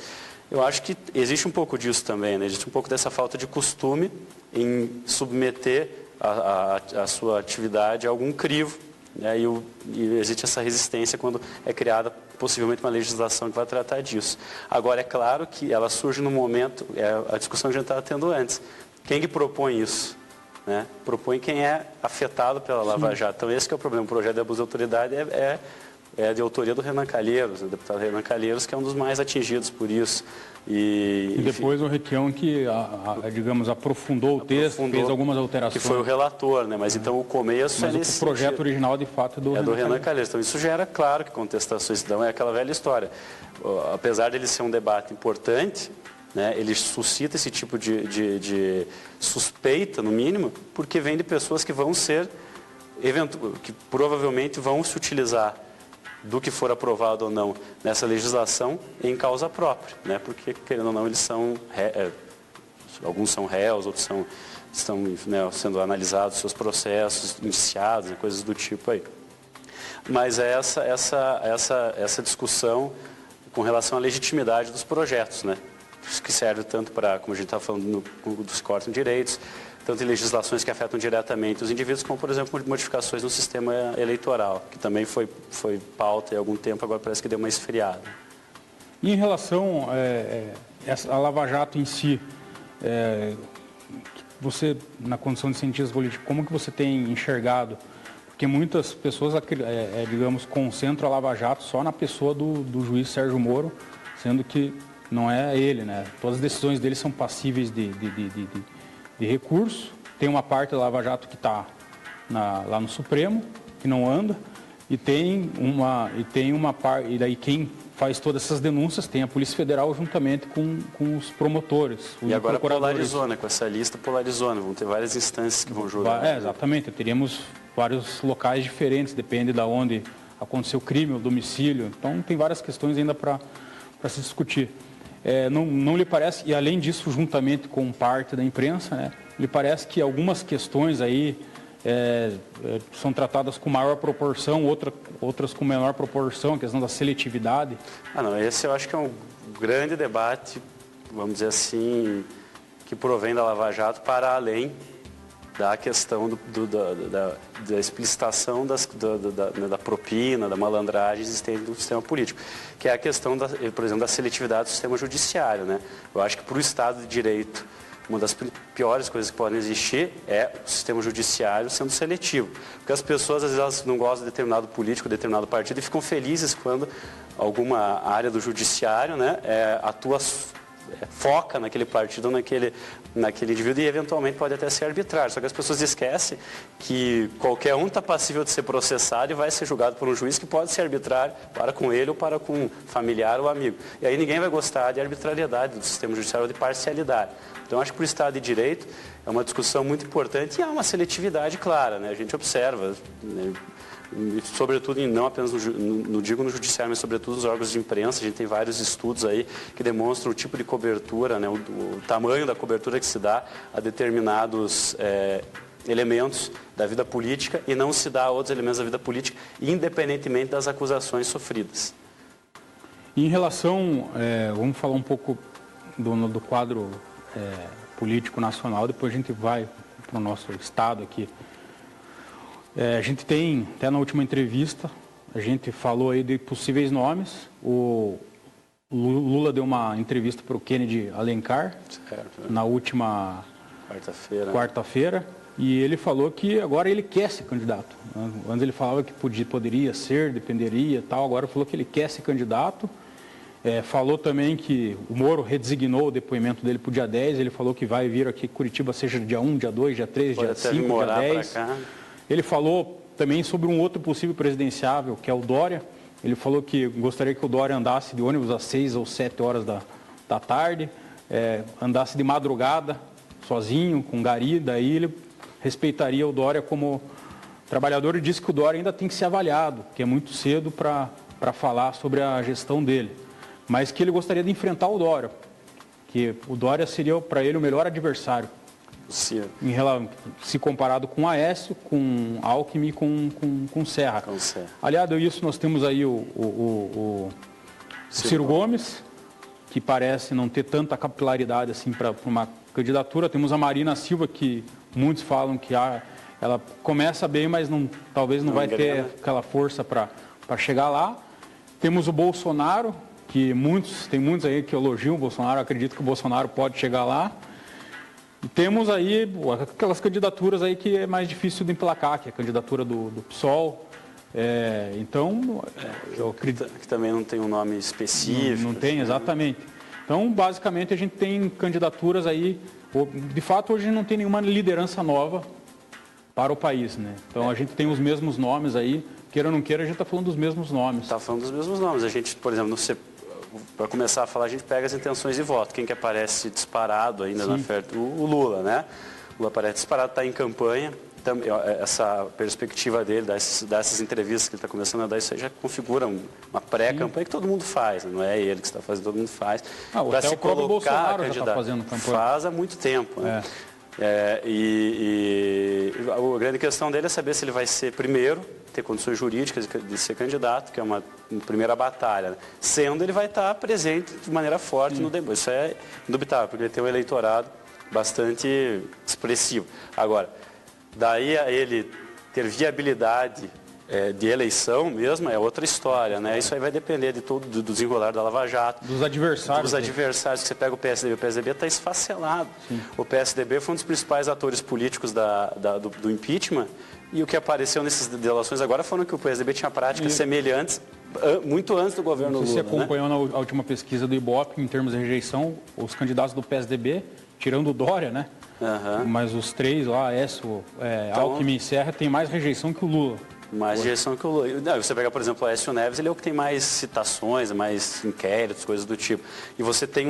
eu acho que existe um pouco disso também, né? Existe um pouco dessa falta de costume em submeter a sua atividade a algum crivo, né? E existe essa resistência quando é criada possivelmente uma legislação que vai tratar disso. Agora, é claro que ela surge no momento, a discussão que a gente estava tendo antes. Quem que propõe isso? Né? Propõe quem é afetado pela Lava Jato. Então, esse que é o problema. O projeto de abuso de autoridade é de autoria do Renan Calheiros, o deputado Renan Calheiros, que é um dos mais atingidos por isso. E depois o Requião que, digamos, aprofundou o texto, fez algumas alterações. Que foi o relator, né? Mas então o começo Mas o projeto original, de fato, é do Renan Calheiros. Então isso gera, claro, que contestações. Então é aquela velha história. Apesar dele ser um debate importante, né, ele suscita esse tipo de suspeita, no mínimo, porque vem de pessoas que vão ser, que provavelmente vão se utilizar do que for aprovado ou não nessa legislação em causa própria, né? Porque, querendo ou não, eles são, alguns são réus, outros estão, né, sendo analisados seus processos, indiciados, né, coisas do tipo aí. Mas é essa discussão com relação à legitimidade dos projetos, né? Que serve tanto para, como a gente está falando, dos cortes em direitos, tanto em legislações que afetam diretamente os indivíduos, como, por exemplo, modificações no sistema eleitoral, que também foi pauta há algum tempo, agora parece que deu uma esfriada. E em relação a Lava Jato em si, você, na condição de cientista político, como que você tem enxergado? Porque muitas pessoas, digamos, concentram a Lava Jato só na pessoa do juiz Sérgio Moro, sendo que não é ele, né? Todas as decisões dele são passíveis de recurso. Tem uma parte da Lava Jato que está lá no Supremo, que não anda, e daí quem faz todas essas denúncias tem a Polícia Federal juntamente com os promotores. E agora polarizou, né? Com essa lista polarizou, né? Vão ter várias instâncias que vão julgar. Exatamente. Teríamos vários locais diferentes, depende de onde aconteceu o crime, o domicílio. Então, tem várias questões ainda para se discutir. Não lhe parece, e além disso, juntamente com parte da imprensa, né, lhe parece que algumas questões aí são tratadas com maior proporção, outras com menor proporção, a questão da seletividade? Não, esse eu acho que é um grande debate, vamos dizer assim, que provém da Lava Jato para além da questão da explicitação da propina, da malandragem existente no sistema político, que é a questão, por exemplo, da seletividade do sistema judiciário, né? Eu acho que para o Estado de Direito, uma das piores coisas que podem existir é o sistema judiciário sendo seletivo. Porque as pessoas, às vezes, elas não gostam de determinado político, de determinado partido e ficam felizes quando alguma área do judiciário, né, foca naquele partido, naquele indivíduo e eventualmente pode até ser arbitrário. Só que as pessoas esquecem que qualquer um está passível de ser processado e vai ser julgado por um juiz que pode ser arbitrário para com ele ou para com um familiar ou amigo. E aí ninguém vai gostar de arbitrariedade do sistema judiciário ou de parcialidade. Então, acho que para o Estado de Direito é uma discussão muito importante e há uma seletividade clara, né? A gente observa, né? Sobretudo, não apenas no judiciário, mas sobretudo nos órgãos de imprensa. A gente tem vários estudos aí que demonstram o tipo de cobertura, né? o tamanho da cobertura que se dá a determinados elementos da vida política e não se dá a outros elementos da vida política, independentemente das acusações sofridas. Em relação, vamos falar um pouco do quadro político nacional, depois a gente vai para o nosso estado aqui. A gente tem, até na última entrevista, a gente falou aí de possíveis nomes. O Lula deu uma entrevista para o Kennedy Alencar, certo, na última quarta-feira, e ele falou que agora ele quer ser candidato. Antes ele falava que poderia ser, dependeria e tal, agora falou que ele quer ser candidato. Falou também que o Moro redesignou o depoimento dele para o dia 10, ele falou que vai vir aqui Curitiba, seja dia 1, dia 2, dia 3, dia 5, dia 10. Ele falou também sobre um outro possível presidenciável, que é o Dória. Ele falou que gostaria que o Dória andasse de ônibus às 6 ou 7 horas da tarde, andasse de madrugada, sozinho, com gari, daí ele respeitaria o Dória como trabalhador e disse que o Dória ainda tem que ser avaliado, que é muito cedo para falar sobre a gestão dele. Mas que ele gostaria de enfrentar o Dória, que o Dória seria para ele o melhor adversário. Se comparado com Aécio, com Alckmin e com Serra. Aliado a isso, nós temos aí o Ciro Gomes, que parece não ter tanta capilaridade assim para uma candidatura. Temos a Marina Silva, que muitos falam que ela começa bem, mas talvez não vai ter aquela força para chegar lá. Temos o Bolsonaro, que tem muitos aí que elogiam o Bolsonaro, acredito que o Bolsonaro pode chegar lá. E temos aí aquelas candidaturas aí que é mais difícil de emplacar, que é a candidatura do PSOL. Eu acredito que também não tem um nome específico. Não tem, exatamente. Então, basicamente, a gente tem candidaturas aí. De fato, hoje não tem nenhuma liderança nova para o país, né? Então, a gente tem os mesmos nomes aí. Queira ou não queira, a gente está falando dos mesmos nomes. Está falando dos mesmos nomes. A gente, por exemplo, para começar a falar, a gente pega as intenções de voto. Quem que aparece disparado ainda na oferta? O Lula, né? O Lula aparece disparado, está em campanha. Essa perspectiva dele, dessas entrevistas que ele está começando a dar, isso aí já configura uma pré-campanha que todo mundo faz, né? Não é ele que está fazendo, todo mundo faz. Para se colocar Bolsonaro candidato, já está fazendo campanha. Faz há muito tempo. Né? A grande questão dele é saber se ele vai ser primeiro, ter condições jurídicas de ser candidato, que é uma primeira batalha. Né? Sendo, ele vai estar presente de maneira forte no debate. Isso é indubitável, porque ele tem um eleitorado bastante expressivo. Agora, daí a ele ter viabilidade de eleição mesmo é outra história, né? Isso aí vai depender de todo do desenrolar da Lava Jato. Dos adversários. Dos adversários, que você pega o PSDB está esfacelado. Sim. O PSDB foi um dos principais atores políticos do impeachment e o que apareceu nessas delações agora foram que o PSDB tinha práticas semelhantes muito antes do governo Lula. Você né? acompanhou na última pesquisa do Ibope, em termos de rejeição, os candidatos do PSDB, tirando o Dória, né? Mas os três lá, Aécio, Alckmin e Serra, tem mais rejeição que o Lula. Mais rejeição que o Lula. Não, você pega, por exemplo, o Aécio Neves, ele é o que tem mais citações, mais inquéritos, coisas do tipo. E você tem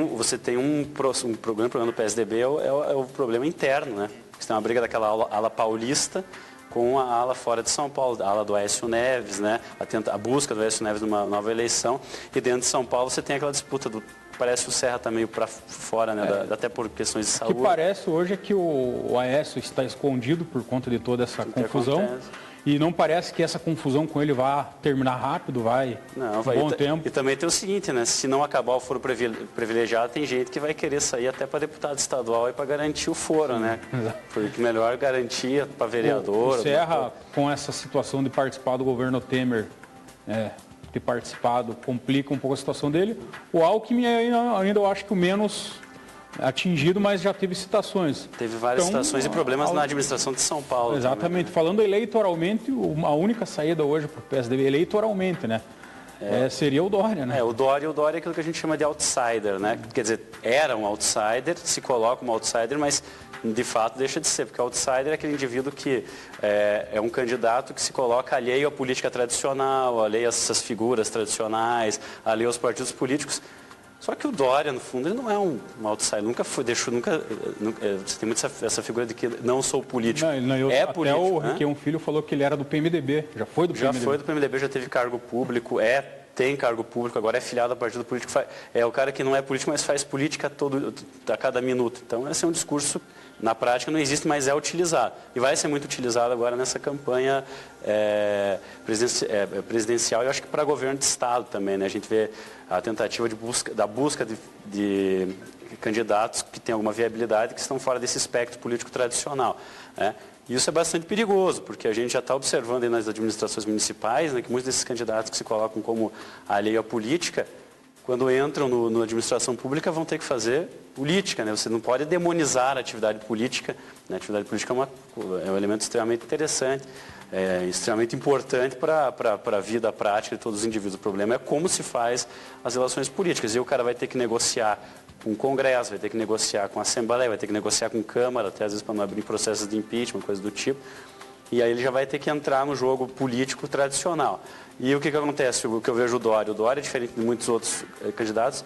um problema do PSDB, é o problema interno, né? Você tem uma briga daquela ala paulista com a ala fora de São Paulo, a ala do Aécio Neves, né? A busca do Aécio Neves numa nova eleição. E dentro de São Paulo você tem aquela disputa parece que o Serra está meio para fora, né? Até por questões de saúde. O que parece hoje é que o Aécio está escondido por conta de toda essa confusão. Acontece. E não parece que essa confusão com ele vá terminar rápido, vai bom tempo. E também tem o seguinte, né? Se não acabar o foro privilegiado, tem gente que vai querer sair até para deputado estadual e para garantir o foro, né? Porque melhor garantia para vereador. O Serra, com essa situação de participar do governo Temer, ter participado, complica um pouco a situação dele. O Alckmin ainda eu acho que o menos atingido, mas já teve citações. Teve várias citações e problemas na administração de São Paulo. Exatamente. Também, né? Falando eleitoralmente, a única saída hoje para o PSDB, eleitoralmente, né? Seria o Dória, né? O Dória é aquilo que a gente chama de outsider, né? Quer dizer, era um outsider, se coloca como outsider, mas de fato deixa de ser, porque o outsider é aquele indivíduo que é um candidato que se coloca alheio à política tradicional, alheio a essas figuras tradicionais, alheio aos partidos políticos. Só que o Dória, no fundo, ele não é um outsider, nunca foi, você tem muito essa figura de que não sou político. Até político. O Requião Filho falou que ele era do PMDB, já foi do PMDB. Já foi do PMDB, já teve cargo público, tem cargo público, agora é filiado a partido político, é o cara que não é político, mas faz política a cada minuto. Então, esse é um discurso, na prática, não existe, mas é utilizado. E vai ser muito utilizado agora nessa campanha presidencial e eu acho que para governo de Estado também, né? A gente vê a tentativa da busca de candidatos que têm alguma viabilidade, que estão fora desse espectro político tradicional, né? E isso é bastante perigoso, porque a gente já está observando aí nas administrações municipais, né, que muitos desses candidatos que se colocam como alheio à política, quando entram na administração pública, vão ter que fazer política, né? Você não pode demonizar a atividade política, né? A atividade política é um elemento extremamente interessante, extremamente importante para a vida prática de todos os indivíduos. O problema é como se faz as relações políticas. E o cara vai ter que negociar com o Congresso, vai ter que negociar com a Assembleia, vai ter que negociar com a Câmara, até às vezes para não abrir processos de impeachment, coisa do tipo. E aí ele já vai ter que entrar no jogo político tradicional. E o que acontece? O que eu vejo o Dória, diferente de muitos outros candidatos,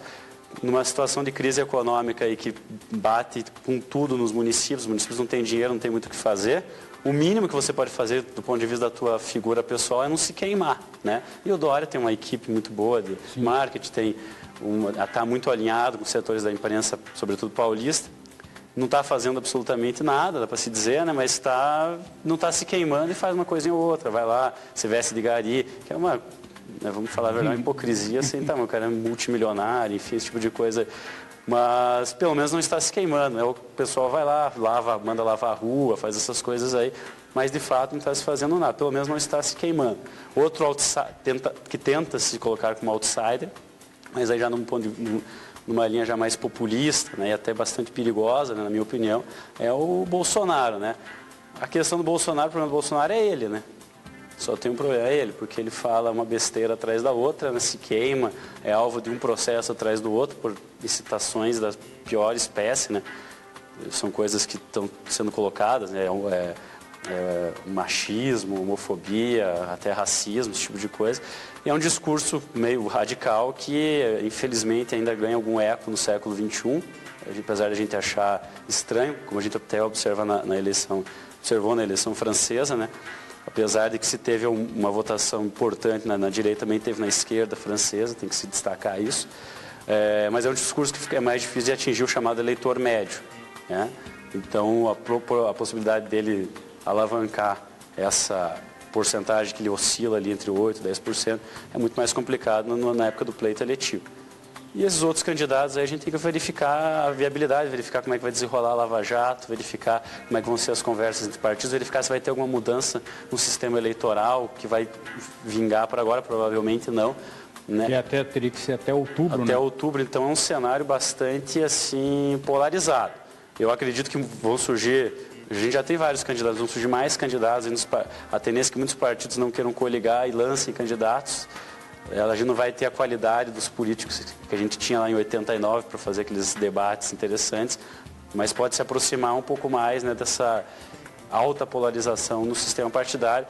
numa situação de crise econômica e que bate com tudo nos municípios, os municípios não têm dinheiro, não tem muito o que fazer, o mínimo que você pode fazer do ponto de vista da tua figura pessoal é não se queimar, né? E o Dória tem uma equipe muito boa de marketing, está muito alinhado com os setores da imprensa, sobretudo paulista, não está fazendo absolutamente nada, dá para se dizer, né? Mas não está se queimando e faz uma coisinha ou outra, vai lá, se veste de gari, que é uma, né, vamos falar a verdade, uma hipocrisia, assim, tá, o cara é multimilionário, enfim, esse tipo de coisa. Mas pelo menos não está se queimando, né? O pessoal vai lá, manda lavar a rua, faz essas coisas aí, mas de fato não está se fazendo nada, pelo menos não está se queimando. Outro que tenta se colocar como outsider, mas aí já numa linha já mais populista, né, e até bastante perigosa, né, na minha opinião, é o Bolsonaro, né? A questão do Bolsonaro, o problema do Bolsonaro é ele, né? Só tem um problema, é ele, porque ele fala uma besteira atrás da outra, né, se queima, é alvo de um processo atrás do outro por licitações da pior espécie, né? São coisas que estão sendo colocadas, né? Machismo, homofobia, até racismo, esse tipo de coisa. E é um discurso meio radical que, infelizmente, ainda ganha algum eco no século XXI, apesar de a gente achar estranho, como a gente até observou na eleição francesa, né? Apesar de que se teve uma votação importante na direita, também teve na esquerda francesa, tem que se destacar isso. Mas é um discurso que é mais difícil de atingir o chamado eleitor médio, né? Então, a possibilidade dele alavancar essa porcentagem que ele oscila ali entre 8% e 10% é muito mais complicado na época do pleito eletivo. E esses outros candidatos aí a gente tem que verificar a viabilidade, verificar como é que vai desenrolar a Lava Jato, verificar como é que vão ser as conversas entre partidos, verificar se vai ter alguma mudança no sistema eleitoral que vai vingar para agora, provavelmente não. Né? Que teria que ser até outubro, Até outubro, então é um cenário bastante assim polarizado. Eu acredito que vão surgir, a gente já tem vários candidatos, vão surgir mais candidatos, a tendência é que muitos partidos não queiram coligar e lancem candidatos. a gente não vai ter a qualidade dos políticos que a gente tinha lá em 89 para fazer aqueles debates interessantes, mas pode se aproximar um pouco mais, né, dessa alta polarização no sistema partidário,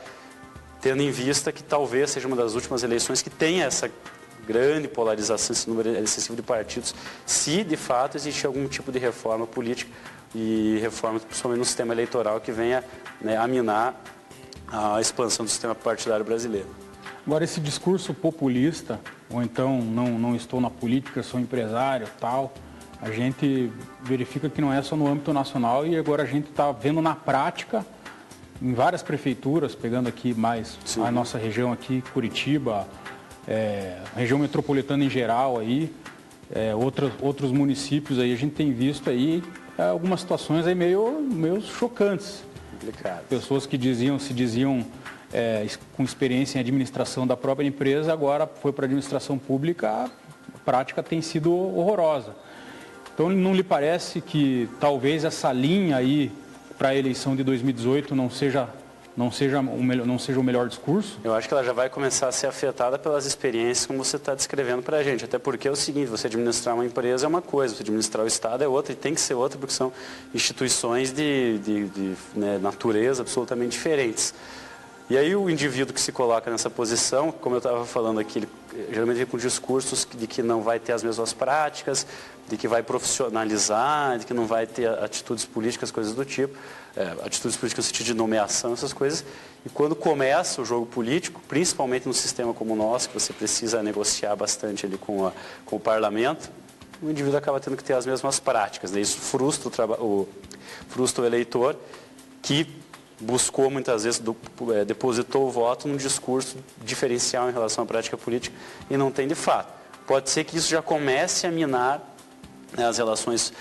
tendo em vista que talvez seja uma das últimas eleições que tenha essa grande polarização, esse número excessivo de partidos, se de fato existe algum tipo de reforma política e reforma principalmente no sistema eleitoral que venha, né, aminar a expansão do sistema partidário brasileiro. Agora, esse discurso populista, ou então não estou na política, sou empresário, tal, a gente verifica que não é só no âmbito nacional e agora a gente está vendo na prática, em várias prefeituras, pegando aqui mais a nossa região aqui, Curitiba, região metropolitana em geral, aí, outros municípios, aí, a gente tem visto aí algumas situações aí meio chocantes. Complicado. Pessoas que se diziam com experiência em administração da própria empresa, agora foi para a administração pública, a prática tem sido horrorosa. Então, não lhe parece que talvez essa linha aí para a eleição de 2018 não seja o melhor discurso? Eu acho que ela já vai começar a ser afetada pelas experiências como você está descrevendo para a gente. Até porque é o seguinte, você administrar uma empresa é uma coisa, você administrar o Estado é outra, e tem que ser outra porque são instituições de natureza absolutamente diferentes. E aí o indivíduo que se coloca nessa posição, como eu estava falando aqui, ele geralmente vem com discursos de que não vai ter as mesmas práticas, de que vai profissionalizar, de que não vai ter atitudes políticas, coisas do tipo, atitudes políticas no sentido de nomeação, essas coisas. E quando começa o jogo político, principalmente num sistema como o nosso, que você precisa negociar bastante ali com o parlamento, o indivíduo acaba tendo que ter as mesmas práticas, né? Isso frustra o eleitor que buscou muitas vezes, depositou o voto num discurso diferencial em relação à prática política e não tem de fato. Pode ser que isso já comece a minar, né, as relações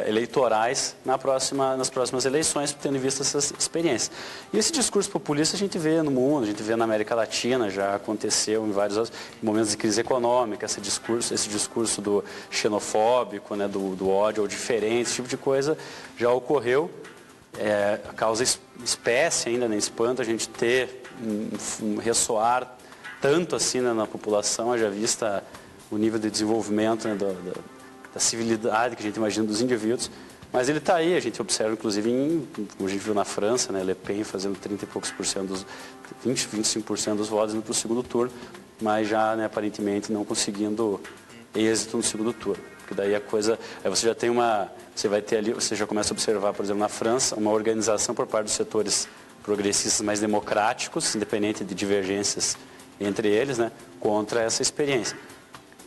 eleitorais nas próximas eleições, tendo em vista essas experiências. E esse discurso populista a gente vê no mundo, a gente vê na América Latina, já aconteceu em vários momentos de crise econômica, esse discurso do xenofóbico, né, do ódio ao diferente, esse tipo de coisa já ocorreu. Causa espécie ainda, né, espanto a gente ter um ressoar tanto assim, né, na população, haja vista o nível de desenvolvimento, né, da civilidade que a gente imagina dos indivíduos, mas ele está aí, a gente observa inclusive, como a gente viu na França, né, Le Pen fazendo 30 e poucos por cento 25% dos votos indo para o segundo turno, mas já, né, aparentemente não conseguindo êxito no segundo turno. Porque daí a coisa, você já tem você vai ter ali, você já começa a observar, por exemplo, na França, uma organização por parte dos setores progressistas mais democráticos, independente de divergências entre eles, né, contra essa experiência.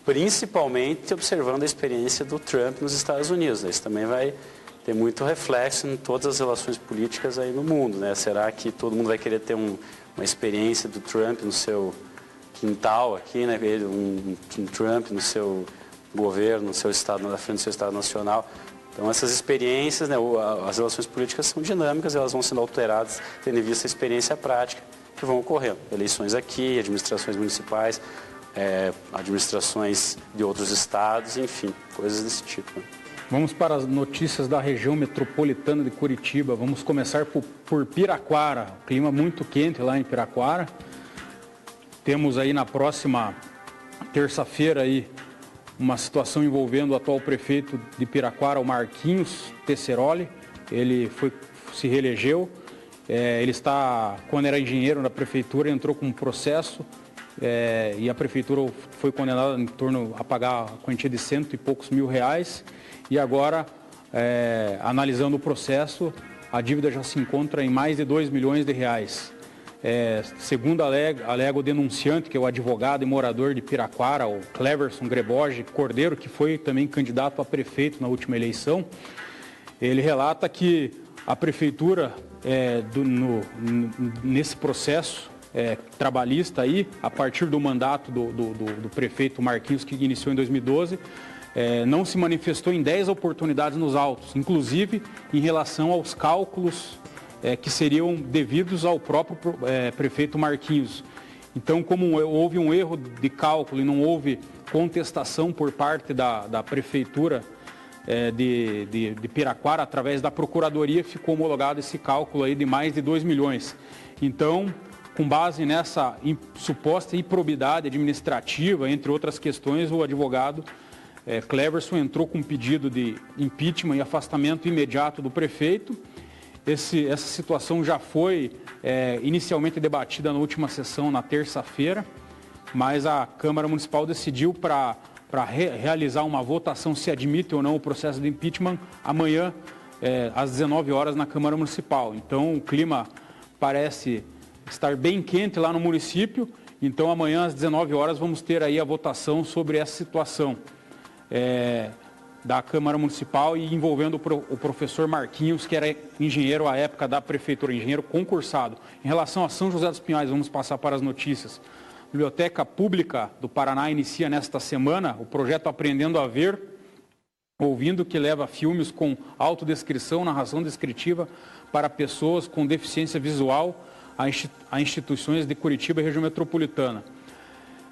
Principalmente observando a experiência do Trump nos Estados Unidos, né? Isso também vai ter muito reflexo em todas as relações políticas aí no mundo, né? Será que todo mundo vai querer ter uma experiência do Trump no seu quintal aqui, né? Um Trump no seu governo, no seu estado, na frente do seu estado nacional? Então essas experiências, né, as relações políticas são dinâmicas, elas vão sendo alteradas tendo em vista a experiência prática que vão ocorrendo. Eleições aqui, administrações municipais, administrações de outros estados, enfim, coisas desse tipo, né? Vamos para as notícias da região metropolitana de Curitiba. Vamos começar por Piraquara, clima muito quente lá em Piraquara. Temos aí na próxima terça-feira aí uma situação envolvendo o atual prefeito de Piraquara, o Marquinhos Tesseroli. Ele se reelegeu. Ele quando era engenheiro na prefeitura, entrou com um processo e a prefeitura foi condenada em torno a pagar a quantia de R$100 e poucos mil. E agora, analisando o processo, a dívida já se encontra em mais de R$2 milhões. Segundo alega o denunciante, que é o advogado e morador de Piraquara, o Cleverson Greboge Cordeiro, que foi também candidato a prefeito na última eleição, ele relata que a prefeitura, nesse processo trabalhista aí, a partir do mandato do prefeito Marquinhos, que iniciou em 2012, não se manifestou em 10 oportunidades nos autos, inclusive em relação aos cálculos que seriam devidos ao próprio prefeito Marquinhos. Então, como houve um erro de cálculo e não houve contestação por parte da prefeitura de Piraquara, através da procuradoria, ficou homologado esse cálculo aí de mais de R$2 milhões. Então, Com base nessa suposta improbidade administrativa, entre outras questões, o advogado Cleverson entrou com um pedido de impeachment e afastamento imediato do prefeito. Essa situação já foi inicialmente debatida na última sessão, na terça-feira, mas a Câmara Municipal decidiu para realizar uma votação se admite ou não o processo de impeachment amanhã, às 19 horas, na Câmara Municipal. Então, o clima parece estar bem quente lá no município. Então, amanhã, às 19 horas, vamos ter aí a votação sobre essa situação da Câmara Municipal e envolvendo o professor Marquinhos, que era engenheiro à época da Prefeitura, engenheiro concursado. Em relação a São José dos Pinhais, vamos passar para as notícias. A Biblioteca Pública do Paraná inicia nesta semana o projeto Aprendendo a Ver, Ouvindo, que leva filmes com autodescrição, narração descritiva para pessoas com deficiência visual a instituições de Curitiba e região metropolitana.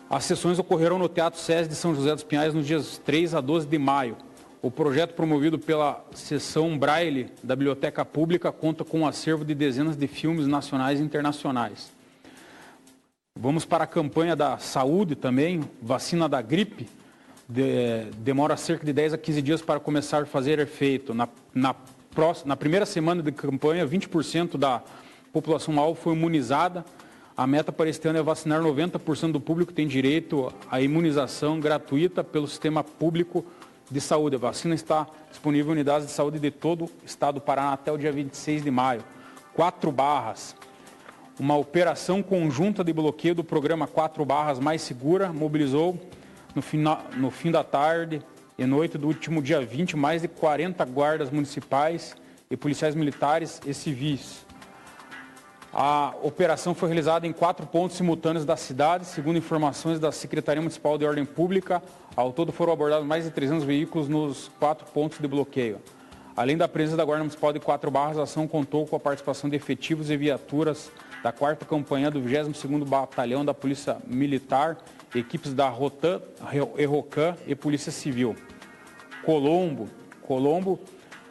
As sessões ocorrerão no Teatro SESI de São José dos Pinhais nos dias 3 a 12 de maio. O projeto, promovido pela seção Braille da Biblioteca Pública, conta com um acervo de dezenas de filmes nacionais e internacionais. Vamos para a campanha da saúde também, vacina da gripe. Demora cerca de 10 a 15 dias para começar a fazer efeito. Na primeira semana de campanha, 20% da população-alvo foi imunizada. A meta para este ano é vacinar 90% do público que tem direito à imunização gratuita pelo sistema público de saúde. A vacina está disponível em unidades de saúde de todo o estado do Paraná até o dia 26 de maio. 4 barras. Uma operação conjunta de bloqueio do programa 4 barras Mais Segura mobilizou no fim da tarde e noite do último dia 20 mais de 40 guardas municipais e policiais militares e civis. A operação foi realizada em 4 pontos simultâneos da cidade, segundo informações da Secretaria Municipal de Ordem Pública. Ao todo foram abordados mais de 300 veículos nos 4 pontos de bloqueio. Além da presença da Guarda Municipal de 4 barras, a ação contou com a participação de efetivos e viaturas da 4ª Companhia do 22º Batalhão da Polícia Militar, equipes da Rotan, Errocan e Polícia Civil. Colombo,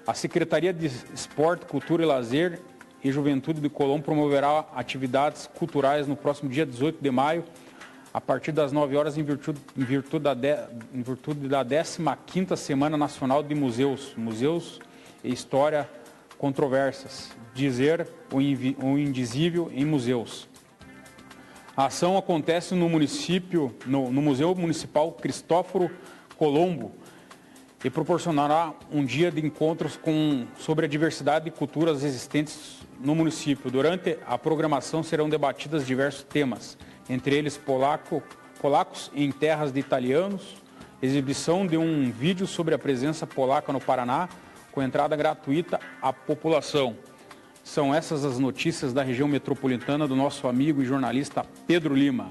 a Secretaria de Esporte, Cultura e Lazer e Juventude de Colombo promoverá atividades culturais no próximo dia 18 de maio, a partir das 9 horas, em virtude da 15ª Semana Nacional de Museus e História Controversas, dizer o indizível em museus. A ação acontece no Museu Municipal Cristóforo Colombo e proporcionará um dia de encontros sobre a diversidade de culturas existentes no município. Durante a programação serão debatidas diversos temas, entre eles polacos em terras de italianos, exibição de um vídeo sobre a presença polaca no Paraná, com entrada gratuita à população. São essas as notícias da região metropolitana do nosso amigo e jornalista Pedro Lima.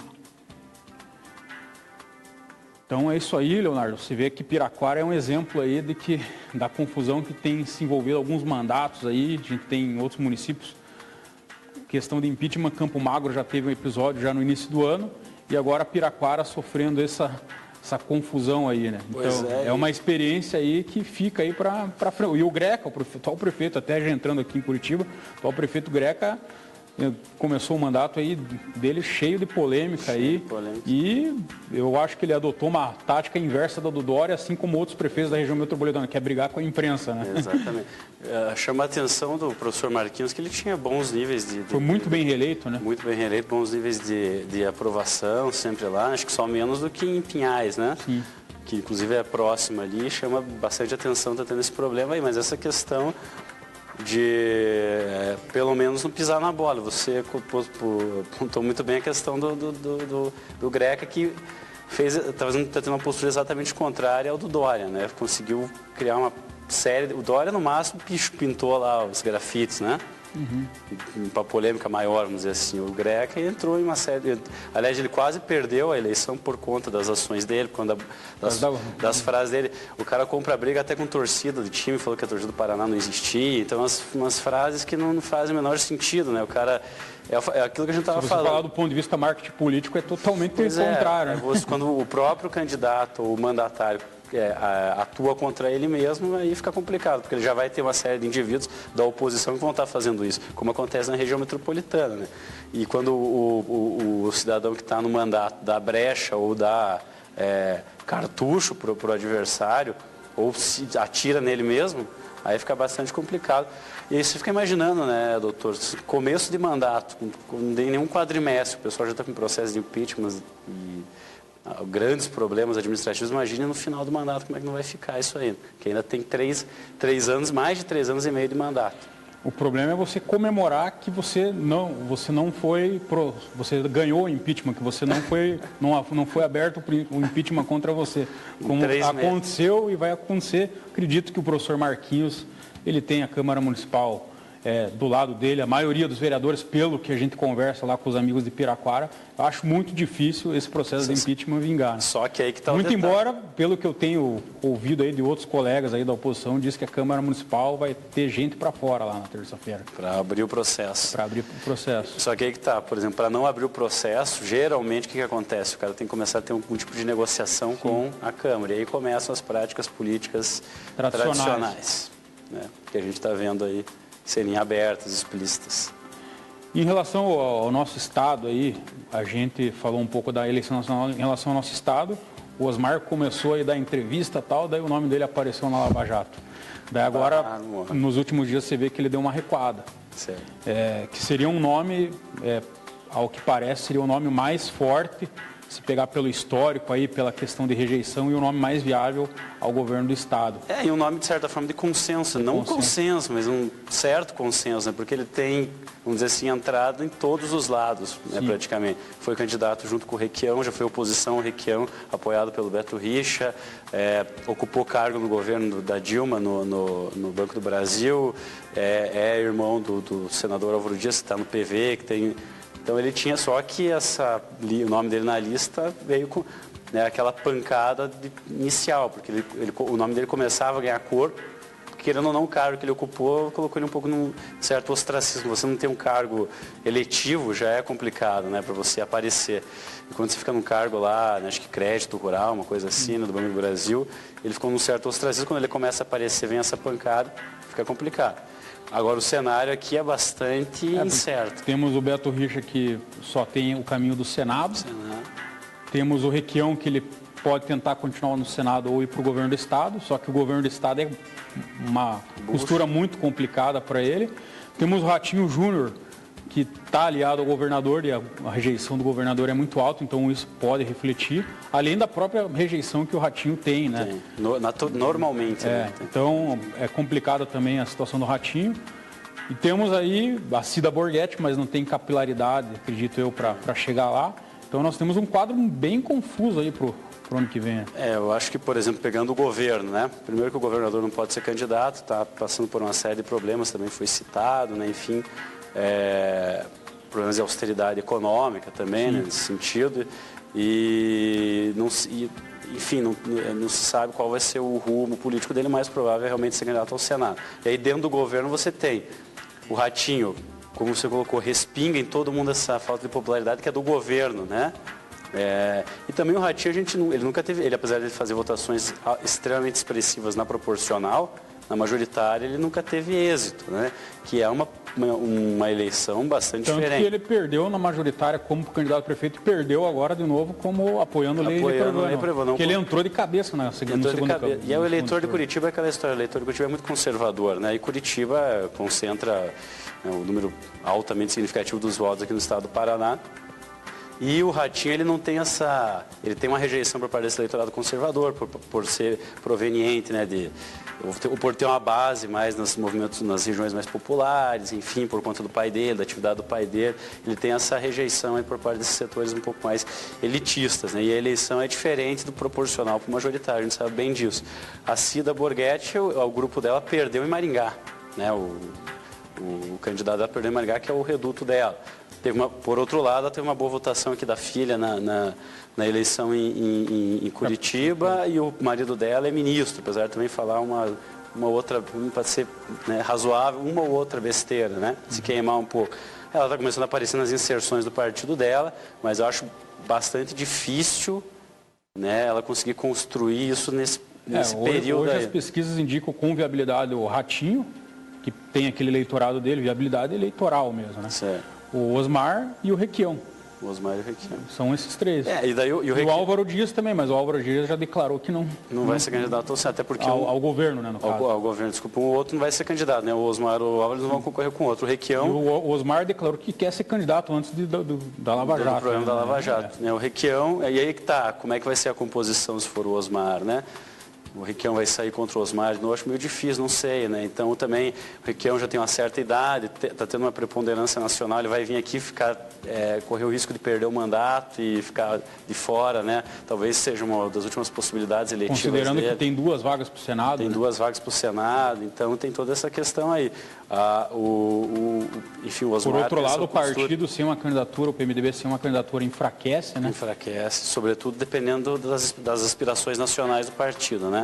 Então é isso aí, Leonardo. Você vê que Piraquara é um exemplo aí da confusão que tem se envolvido alguns mandatos aí. A gente tem em outros municípios. Questão de impeachment, Campo Magro já teve um episódio já no início do ano. E agora Piraquara sofrendo essa confusão aí, né? Então, é uma experiência aí que fica aí para frente. E o Greca, o atual prefeito, até já entrando aqui em Curitiba, o atual prefeito Greca começou o mandato aí dele cheio de polêmica aí. E eu acho que ele adotou uma tática inversa da do Dória, assim como outros prefeitos da região metropolitana, que é brigar com a imprensa, né? Exatamente. Chama a atenção do professor Marquinhos que ele tinha bons níveis de... Foi muito bem reeleito, né? Muito bem reeleito, bons níveis de aprovação sempre lá, acho que só menos do que em Pinhais, né? Sim. Que inclusive é próximo ali, chama bastante atenção, tá tendo esse problema aí, mas essa questão de pelo menos não pisar na bola. Você apontou muito bem a questão do Greca, que está tendo uma postura exatamente contrária ao do Dória, né? Conseguiu criar uma série... O Dória, no máximo, pintou lá os grafites, né? Para polêmica maior, vamos dizer assim. O Greca entrou em uma série... Aliás, ele quase perdeu a eleição por conta das ações dele, por conta das frases dele. O cara compra briga até com torcida do time, falou que a torcida do Paraná não existia. Então, umas frases que não fazem o menor sentido, né? O cara É aquilo que a gente estava Se você falando. falar do ponto de vista marketing político, é totalmente Pois contrário. Né? Quando o próprio candidato ou mandatário atua contra ele mesmo, aí fica complicado, porque ele já vai ter uma série de indivíduos da oposição que vão estar fazendo isso, como acontece na região metropolitana. Né? E quando o cidadão que está no mandato dá brecha ou dá cartucho para o adversário, ou se atira nele mesmo, aí fica bastante complicado. E aí você fica imaginando, né, doutor, começo de mandato, com nenhum quadrimestre, o pessoal já está com processo de impeachment e grandes problemas administrativos, imagine no final do mandato como é que não vai ficar isso aí, que ainda tem mais de 3 anos e meio de mandato. O problema é você comemorar que você ganhou o impeachment, que você não foi aberto o impeachment contra você, como aconteceu e vai acontecer. Acredito que o professor Marquinhos, ele tem a Câmara Municipal do lado dele, a maioria dos vereadores, pelo que a gente conversa lá com os amigos de Piraquara, eu acho muito difícil esse processo de impeachment vingar. Né? Só que aí que está o muito detalhe. embora, pelo que eu tenho ouvido aí de outros colegas aí da oposição, diz que a Câmara Municipal vai ter gente para fora lá na terça-feira. Para abrir o processo. Para abrir o processo. Só que aí que está, por exemplo, para não abrir o processo, geralmente o que acontece? O cara tem que começar a ter algum tipo de negociação com a Câmara. E aí começam as práticas políticas tradicionais, né? Que a gente está vendo aí serem abertas, explícitas. Em relação ao nosso estado aí, a gente falou um pouco da eleição nacional em relação ao nosso estado. O Osmar começou a dar entrevista e tal, daí o nome dele apareceu na Lava Jato. Daí agora, nos últimos dias, você vê que ele deu uma recuada. Certo. Que seria um nome, ao que parece, seria o nome mais forte, se pegar pelo histórico aí, pela questão de rejeição, e o nome mais viável ao governo do Estado. E um nome, de certa forma, de consenso. Não um consenso, mas um certo consenso, né? Porque ele tem, vamos dizer assim, entrada em todos os lados, né, praticamente. Foi candidato junto com o Requião, já foi oposição ao Requião, apoiado pelo Beto Richa, ocupou cargo no governo da Dilma, no Banco do Brasil, é irmão do senador Álvaro Dias, que está no PV, que tem... Então ele tinha, só que o nome dele na lista veio com aquela pancada inicial, porque o nome dele começava a ganhar corpo, querendo ou não o cargo que ele ocupou, colocou ele um pouco num certo ostracismo. Você não tem um cargo eletivo, já é complicado, né, para você aparecer. E quando você fica num cargo lá, né, acho que crédito rural, uma coisa assim, né, do Banco do Brasil, ele ficou num certo ostracismo. Quando ele começa a aparecer, vem essa pancada, fica complicado. Agora, o cenário aqui é bastante incerto. Temos o Beto Richa, que só tem o caminho do Senado. Temos o Requião, que ele pode tentar continuar no Senado ou ir para o governo do Estado, só que o governo do Estado é uma postura muito complicada para ele. Temos o Ratinho Júnior, que está aliado ao governador, e a rejeição do governador é muito alta, então isso pode refletir, além da própria rejeição que o Ratinho tem, né? Tem. Normalmente. Né? Então é complicada também a situação do Ratinho. E temos aí a Cida Borghetti, mas não tem capilaridade, acredito eu, para chegar lá. Então nós temos um quadro bem confuso aí para o ano que vem. Eu acho que, por exemplo, pegando o governo, né? Primeiro que o governador não pode ser candidato, está passando por uma série de problemas, também foi citado, né? Enfim... problemas de austeridade econômica também, né, nesse sentido, enfim, não se sabe qual vai ser o rumo político dele, mais provável é realmente ser candidato ao Senado. E aí dentro do governo você tem o Ratinho, como você colocou, respinga em todo mundo essa falta de popularidade que é do governo, né? E também o Ratinho, ele nunca teve, apesar de fazer votações extremamente expressivas na proporcional, na majoritária ele nunca teve êxito, né? Que é uma eleição bastante diferente. Tanto que ele perdeu na majoritária como candidato a prefeito e perdeu agora de novo como apoiando a lei Prevano. Porque ele entrou de cabeça no segundo campo. E o eleitor de Curitiba é aquela história, o eleitor de Curitiba é muito conservador, né? E Curitiba concentra um número altamente significativo dos votos aqui no estado do Paraná. E o Ratinho, ele não tem ele tem uma rejeição por parte desse eleitorado conservador, por ser proveniente, né, por ter uma base mais nos movimentos, nas regiões mais populares, enfim, por conta do pai dele, da atividade do pai dele, ele tem essa rejeição aí por parte desses setores um pouco mais elitistas, né, e a eleição é diferente do proporcional para o majoritário, a gente sabe bem disso. A Cida Borghetti, o grupo dela perdeu em Maringá, né, o candidato dela perdeu em Maringá, que é o reduto dela. Por outro lado, ela teve uma boa votação aqui da filha na eleição em Curitiba, e o marido dela é ministro, apesar de também falar uma outra, para ser, né, razoável, uma ou outra besteira, né? Se queimar um pouco. Ela está começando a aparecer nas inserções do partido dela, mas eu acho bastante difícil, né, ela conseguir construir isso nesse período. Hoje as pesquisas indicam com viabilidade o Ratinho, que tem aquele eleitorado dele, viabilidade eleitoral mesmo, né? Certo. O Osmar e o Requião. O Osmar e o Requião. São esses três. E daí o Álvaro Dias também, mas o Álvaro Dias já declarou que não vai ser candidato, até porque ao governo, né, no caso. Ao governo, desculpa, o outro não vai ser candidato, né? O Osmar e o Álvaro não vão concorrer com o outro. O Requião... E o Osmar declarou que quer ser candidato antes da Lava Jato. Do programa da Lava Jato. Né? O Requião, e aí que tá, como é que vai ser a composição se for o Osmar, né? O Requião vai sair contra o Osmar, eu acho meio difícil, não sei, né? Então também o Requião já tem uma certa idade, está tendo uma preponderância nacional, ele vai vir aqui correr o risco de perder o mandato e ficar de fora, né? Talvez seja uma das últimas possibilidades eletivas. Considerando que tem 2 vagas para o Senado. Tem 2 vagas para o Senado, então tem toda essa questão aí. Enfim, o Osmar... Por outro lado, o partido sem uma candidatura, o PMDB sem uma candidatura enfraquece, né? Enfraquece, sobretudo dependendo das aspirações nacionais do partido, né?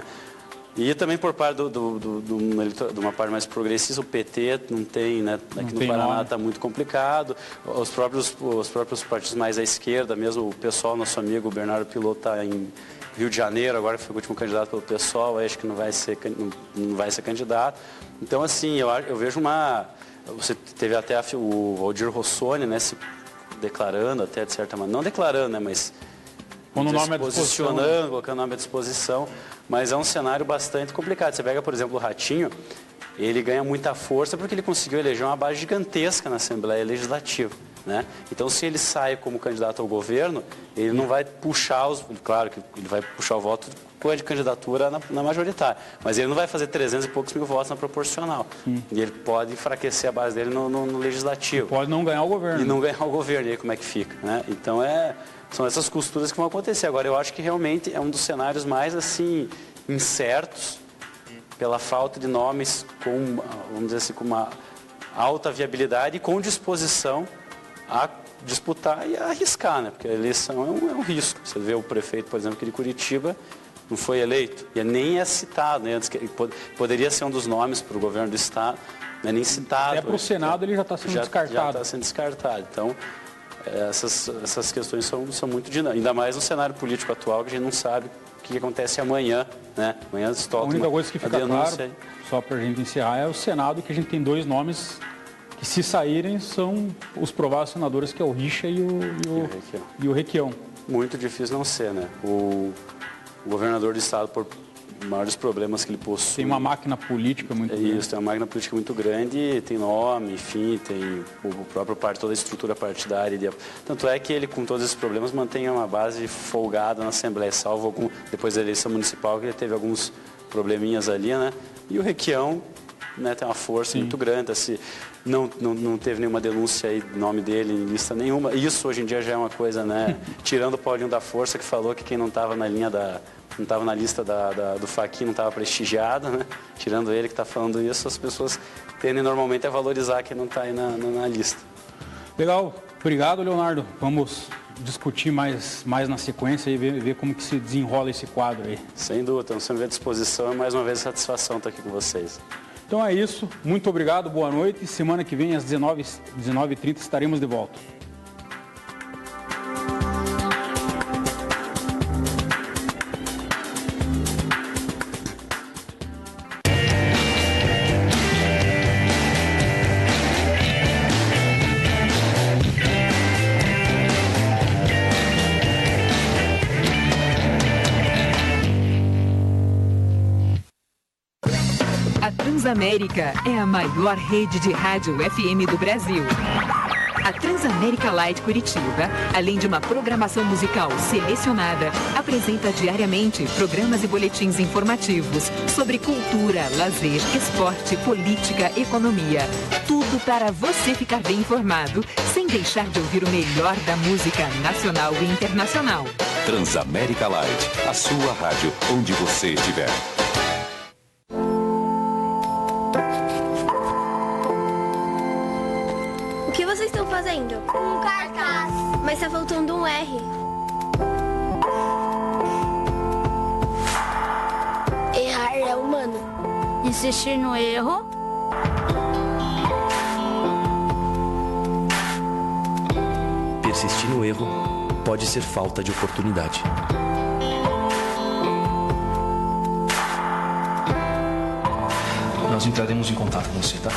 E também por parte de uma parte mais progressista, o PT não tem, né? Aqui no Paraná está muito complicado. Os próprios partidos mais à esquerda, mesmo o PSOL, nosso amigo Bernardo Piloto está em Rio de Janeiro, agora foi o último candidato pelo PSOL, acho que não vai ser candidato. Então, assim, eu vejo você teve até o Aldir Rossoni, né, se declarando até de certa maneira, não declarando, né, mas se posicionando, colocando o nome à disposição, mas é um cenário bastante complicado. Você pega, por exemplo, o Ratinho, ele ganha muita força porque ele conseguiu eleger uma base gigantesca na Assembleia Legislativa, né? Então, se ele sai como candidato ao governo, ele não vai puxar claro que ele vai puxar o voto com a candidatura na majoritária, mas ele não vai fazer 300 e poucos mil votos na proporcional. E ele pode enfraquecer a base dele no legislativo. Pode não ganhar o governo. E não ganhar o governo, e aí como é que fica, né? Então, são essas costuras que vão acontecer. Agora, eu acho que realmente é um dos cenários mais, assim, incertos, pela falta de nomes com, vamos dizer assim, com uma alta viabilidade e com disposição a disputar e a arriscar, né? Porque a eleição é um risco. Você vê o prefeito, por exemplo, aqui de Curitiba, não foi eleito, e nem é citado, né? Antes que poderia ser um dos nomes para o governo do estado, não é nem citado. Até para o Senado ele já está sendo descartado. Já está sendo descartado. Então, essas questões são muito dinâmicas, ainda mais no cenário político atual, que a gente não sabe o que acontece amanhã, né? Amanhã a única coisa que fica claro, só para a gente encerrar, é o Senado, que a gente tem 2 nomes que, se saírem, são os prováveis senadores, que é o Richa e o Requião. Muito difícil não ser, né? O governador do estado, por maiores problemas que ele possui. Tem uma máquina política muito grande. Isso, tem uma máquina política muito grande, tem nome, enfim, tem o próprio partido, toda a estrutura partidária. Tanto é que ele, com todos esses problemas, mantém uma base folgada na Assembleia, salvo depois da eleição municipal, que ele teve alguns probleminhas ali, né? E o Requião, né, tem uma força muito grande, assim, não teve nenhuma denúncia aí do nome dele em lista nenhuma. Isso hoje em dia já é uma coisa, né? Tirando o Paulinho da Força, que falou que quem não estava na linha não estava na lista do Fachin, não estava prestigiado, né? Tirando ele que está falando isso, as pessoas tendem normalmente a valorizar quem não está aí na lista. Legal, obrigado, Leonardo. Vamos discutir mais na sequência e ver como que se desenrola esse quadro aí. Sem dúvida, estamos sempre à disposição e mais uma vez satisfação estar aqui com vocês. Então é isso, muito obrigado, boa noite. Semana que vem às 19h30 estaremos de volta. Transamérica é a maior rede de rádio FM do Brasil. A Transamérica Light Curitiba, além de uma programação musical selecionada, apresenta diariamente programas e boletins informativos sobre cultura, lazer, esporte, política, economia. Tudo para você ficar bem informado, sem deixar de ouvir o melhor da música nacional e internacional. Transamérica Light, a sua rádio onde você estiver. O que vocês estão fazendo? Um cartaz. Mas tá faltando um R. Errar é humano. Insistir no erro? persistir no erro pode ser falta de oportunidade. Nós entraremos em contato com você, tá?